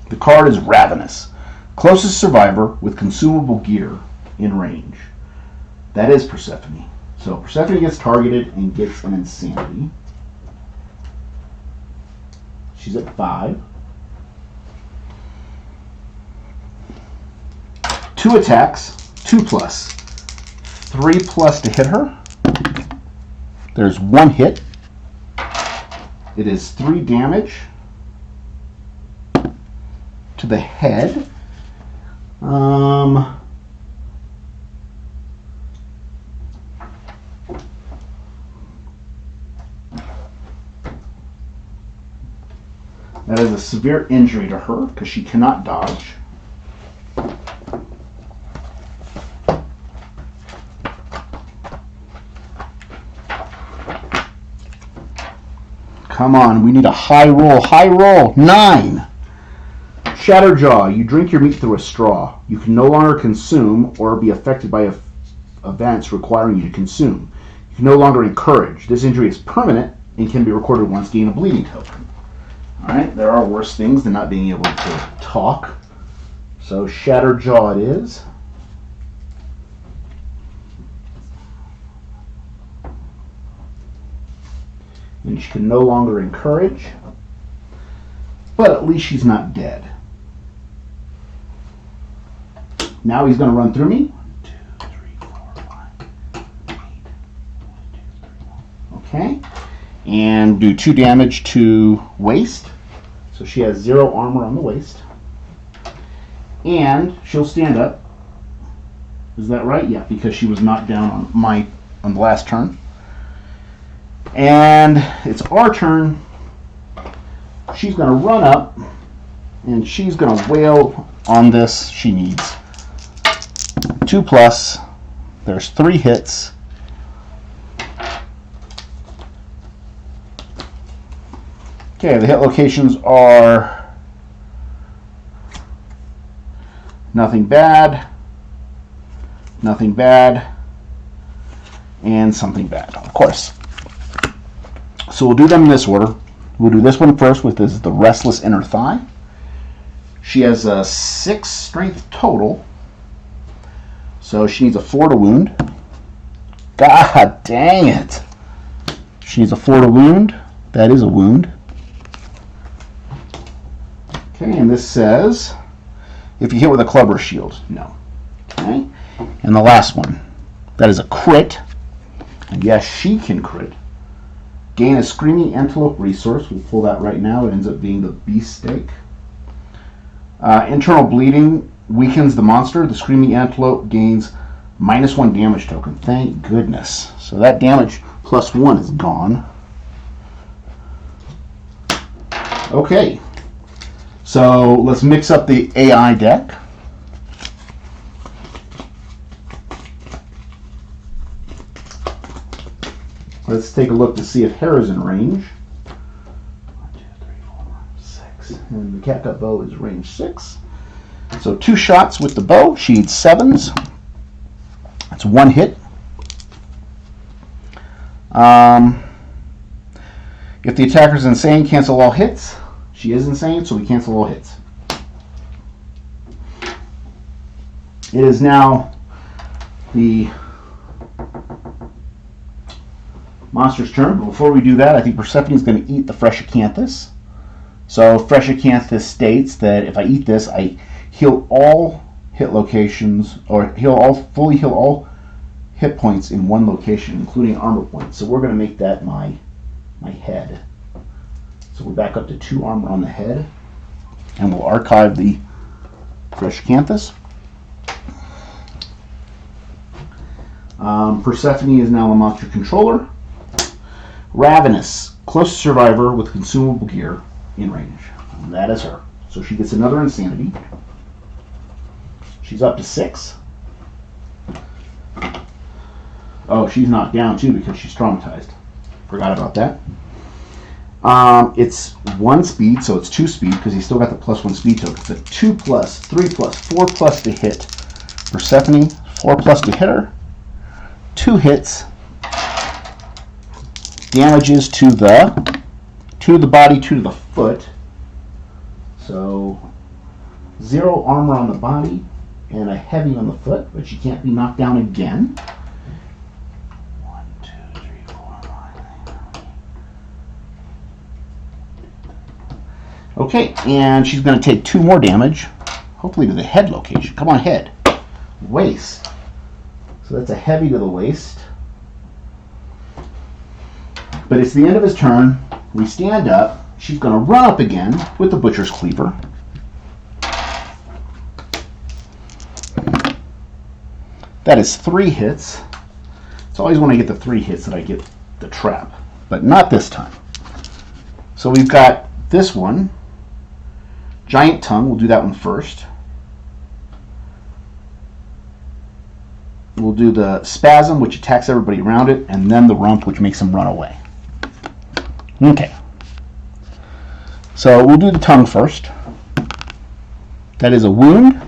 the card is Ravenous. Closest survivor with consumable gear in range. That is Persephone. So Persephone gets targeted and gets an insanity. She's at 5. 2 attacks, 2+. 3+ to hit her. There's 1 hit. It is 3 damage to the head. That is a severe injury to her because she cannot dodge. Come on, we need a high roll. High roll. 9. Shatterjaw. You drink your meat through a straw. You can no longer consume or be affected by events requiring you to consume. You can no longer encourage. This injury is permanent and can be recorded once, gain a bleeding token. Alright, there are worse things than not being able to talk. So Shatterjaw it is. And she can no longer encourage. But at least she's not dead. Now he's going to run through me. 1, 2, 3, 4, 5, 8. 1, 2, 3, 4. Okay. And do 2 damage to waist. So she has 0 armor on the waist. And she'll stand up. Is that right? Yeah, because she was knocked down on the last turn. And it's our turn. She's going to run up and she's going to wail on this. She needs 2+. There's 3 hits. Okay, the hit locations are nothing bad, and something bad, of course. So we'll do them in this order. We'll do this one first, which is the Restless Inner Thigh. She has a 6 strength total, so she needs a 4 to wound. God dang it! She needs a 4 to wound. That is a wound. Okay, and this says, if you hit with a club or shield, no. Okay, and the last one, that is a crit. And yes, she can crit. Gain a Screaming Antelope resource. We'll pull that right now. It ends up being the Beast Steak. Internal bleeding weakens the monster. The Screaming Antelope gains -1 damage token. Thank goodness. So that damage +1 is gone. Okay. So let's mix up the AI deck. Let's take a look to see if hair is in range. 1, 2, 3, 4, 6. And the catgut bow is range 6. So 2 shots with the bow. She needs 7s. That's 1 hit. If the attacker is insane, cancel all hits. She is insane, so we cancel all hits. It is now the monster's turn, but before we do that, I think Persephone is going to eat the fresh acanthus. So fresh acanthus states that if I eat this, I heal all hit locations, or fully heal all hit points in one location, including armor points. So we're going to make that my head. So we're back up to 2 armor on the head, and we'll archive the fresh acanthus. Persephone is now a monster controller. Ravenous, close survivor with consumable gear in range. And that is her. So she gets another insanity. She's up to 6. Oh, she's knocked down too because she's traumatized. Forgot about that. It's 1 speed, so it's 2 speed because he's still got the +1 speed token. It's a 2+, 3+, 4+ to hit Persephone, 4+ to hit her. 2 hits. Damages to the body, 2 to the foot. So 0 armor on the body and a heavy on the foot, but she can't be knocked down again. 1, 2, 3, 4, 5. Okay, and she's going to take 2 more damage, hopefully to the head location. Come on, head. Waist. So that's a heavy to the waist. But it's the end of his turn. We stand up. She's going to run up again with the Butcher's Cleaver. That is 3 hits. It's always when I get the 3 hits that I get the trap, but not this time. So we've got this one. Giant Tongue. We'll do that one first. We'll do the Spasm, which attacks everybody around it, and then the Rump, which makes them run away. Okay. So we'll do the tongue first. That is a wound.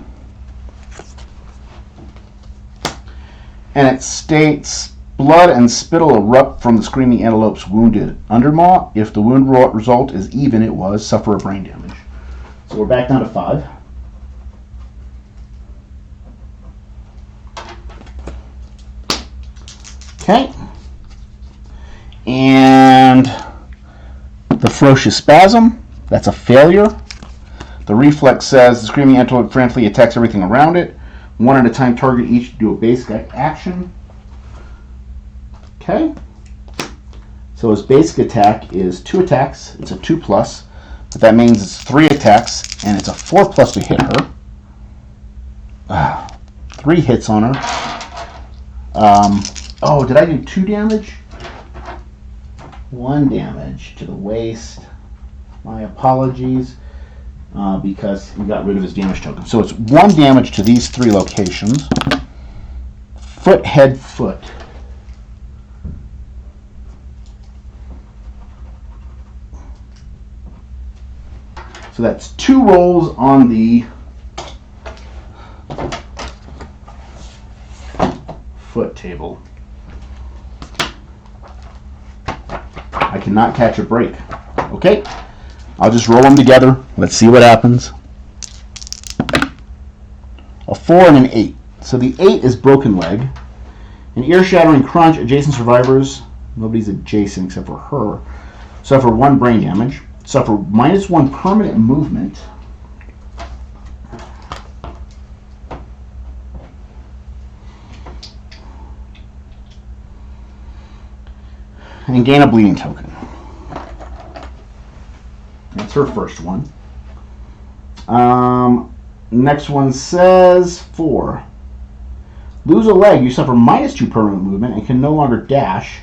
And it states, blood and spittle erupt from the screaming antelope's wounded undermaw. If the wound result is even, it was suffer a brain damage. So we're back down to 5. Okay. And the Ferocious Spasm, that's a failure. The Reflex says the screaming antelope frantically attacks everything around it. 1 at a time, target each to do a basic action. Okay. So his basic attack is 2 attacks. It's a 2+, but that means it's 3 attacks, and it's a 4+ to hit her. 3 hits on her. Oh, did I do 2 damage? 1 damage to the waist. My apologies, because he got rid of his damage token. So it's 1 damage to these 3 locations. Foot, head, foot. So that's 2 rolls on the foot table. I cannot catch a break. Okay, I'll just roll them together. Let's see what happens. A 4 and an 8. So the 8 is broken leg. An ear-shattering crunch. Adjacent survivors, nobody's adjacent except for her, suffer 1 brain damage. Suffer -1 permanent movement. And gain a bleeding token. That's her first one. Next one says 4. Lose a leg. You suffer -2 permanent movement and can no longer dash.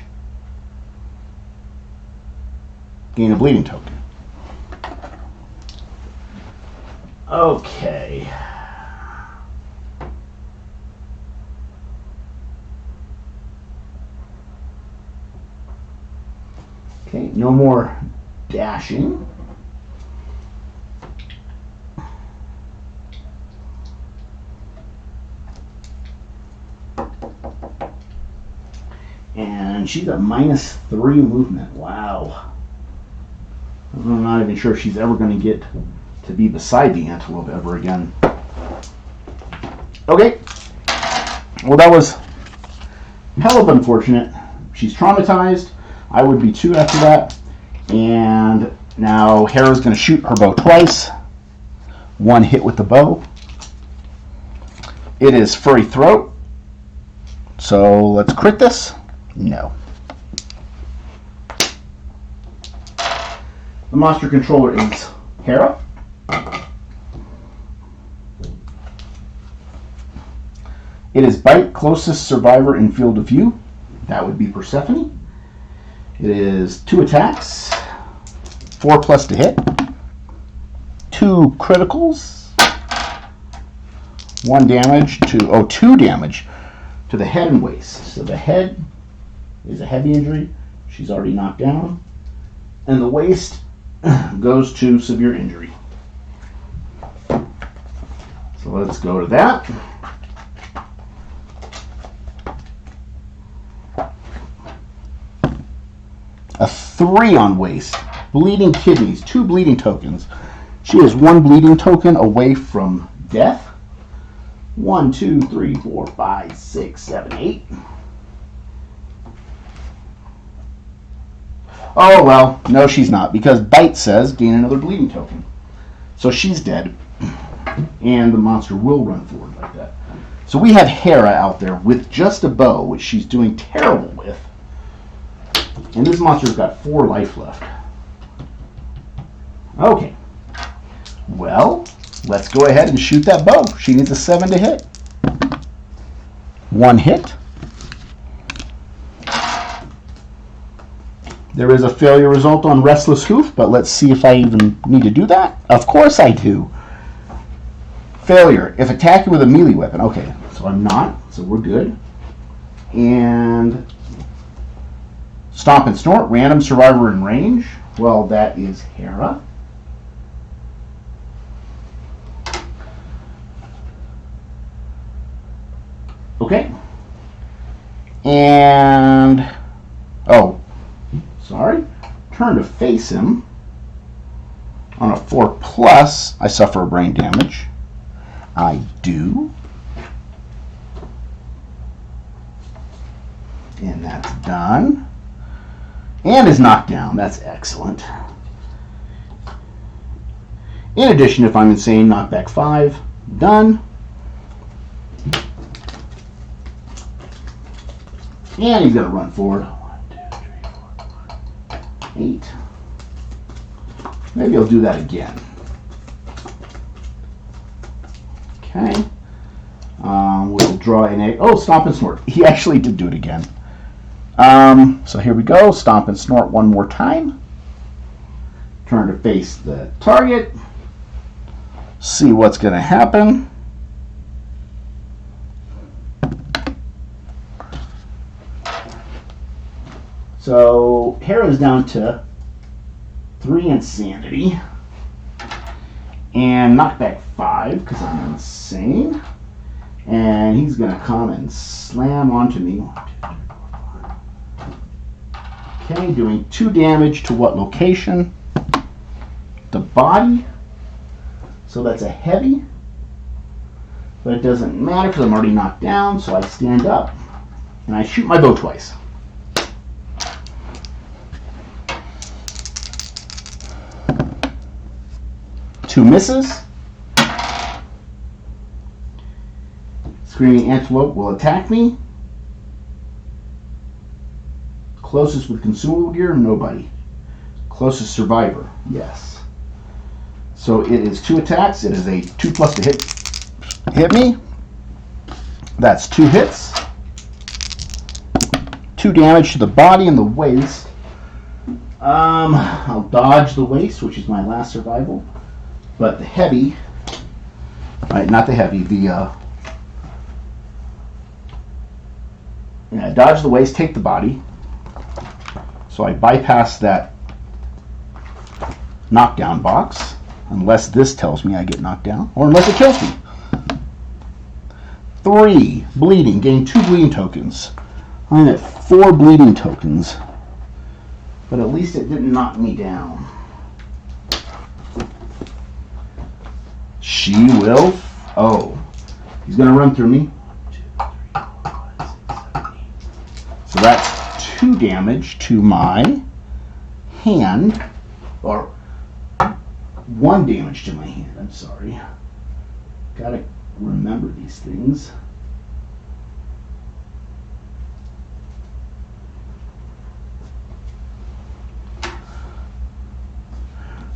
Gain a bleeding token. Okay. no more dashing. And she's a -3 movement. Wow. I'm not even sure if she's ever going to get to be beside the antelope ever again. Okay. Well, that was hell of unfortunate. She's traumatized. I would be too after that. And now Hera's going to shoot her bow twice. One hit with the bow. It is furry throat. So let's crit this. No. The monster controller is Hera. It is bite, closest survivor in field of view. That would be Persephone. It is 2 attacks, 4+ to hit, 2 criticals, 2 damage to the head and waist. So the head is a heavy injury. She's already knocked down. And the waist goes to severe injury. So let's go to that. A 3 on waist. Bleeding kidneys. 2 bleeding tokens. She is 1 bleeding token away from death. 1, 2, 3, 4, 5, 6, 7, 8. Oh, well, no, she's not, because bite says gain another bleeding token. So she's dead, and the monster will run forward like that. So we have Hera out there with just a bow, which she's doing terrible with. And this monster's got 4 life left. Okay. Well, let's go ahead and shoot that bow. She needs a 7 to hit. 1 hit. There is a failure result on Restless Hoof, but let's see if I even need to do that. Of course I do. Failure. If attacking with a melee weapon. Okay, so I'm not, so we're good. And Stomp and Snort. Random survivor in range. Well, that is Hera. Okay. And sorry, turn to face him. On a 4+, I suffer brain damage. I do. And that's done. And is knocked down. That's excellent. In addition, if I'm insane, knockback 5. Done. And he's going to run forward. 8. Maybe I'll do that again. Okay. We'll draw an egg. Oh, Stomp and Snort. He actually did do it again. So here we go. Stomp and Snort one more time. Turn to face the target. See what's going to happen. So Hera's down to 3 insanity and knockback 5 because I'm insane, and he's gonna come and slam onto me. 1, 2, 3, 4, 5. Okay, doing 2 damage to what location? The body. So that's a heavy, but it doesn't matter because I'm already knocked down. So I stand up and I shoot my bow twice. Two misses. Screaming Antelope will attack me. Closest with consumable gear, nobody. Closest survivor, yes. So it is 2 attacks. It is a 2+ to hit me. That's 2 hits. 2 damage to the body and the waist. I'll dodge the waist, which is my last survival. But the heavy, right, not the heavy, dodge the waist, take the body. So I bypass that knockdown box, unless this tells me I get knocked down, or unless it kills me. 3, bleeding. Gain 2 bleeding tokens. I'm at 4 bleeding tokens, but at least it didn't knock me down. She will. Oh, he's going to run through me. So that's 2 damage to my hand, or 1 damage to my hand. I'm sorry. Gotta remember these things.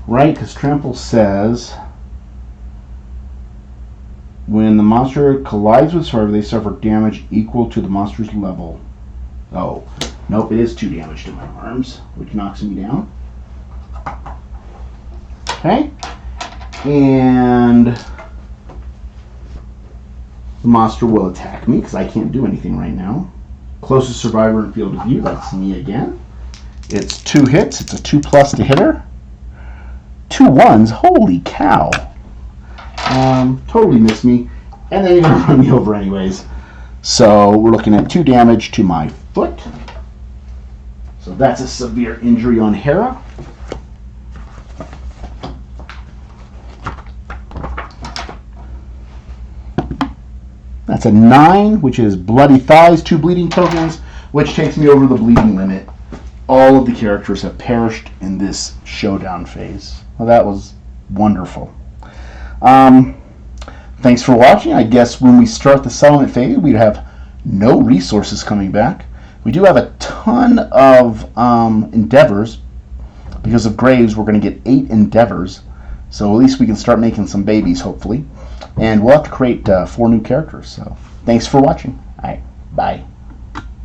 Right, because Trample says when the monster collides with survivor, they suffer damage equal to the monster's level. Oh, nope, it is 2 damage to my arms, which knocks me down. Okay, and the monster will attack me because I can't do anything right now. Closest survivor in field of view, that's me again. It's 2 hits, it's a 2+ to hit her. 2 1s, holy cow. Totally missed me, and then you're going to run me over anyways. So we're looking at 2 damage to my foot. So that's a severe injury on Hera. That's a 9, which is bloody thighs, 2 bleeding tokens, which takes me over the bleeding limit. All of the characters have perished in this showdown phase. Well, that was wonderful. Thanks for watching. I guess when we start the settlement phase, we'd have no resources coming back. We do have a ton of endeavors. Because of Graves, we're going to get 8 endeavors. So at least we can start making some babies, hopefully. And we'll have to create 4 new characters. So thanks for watching. All right, bye.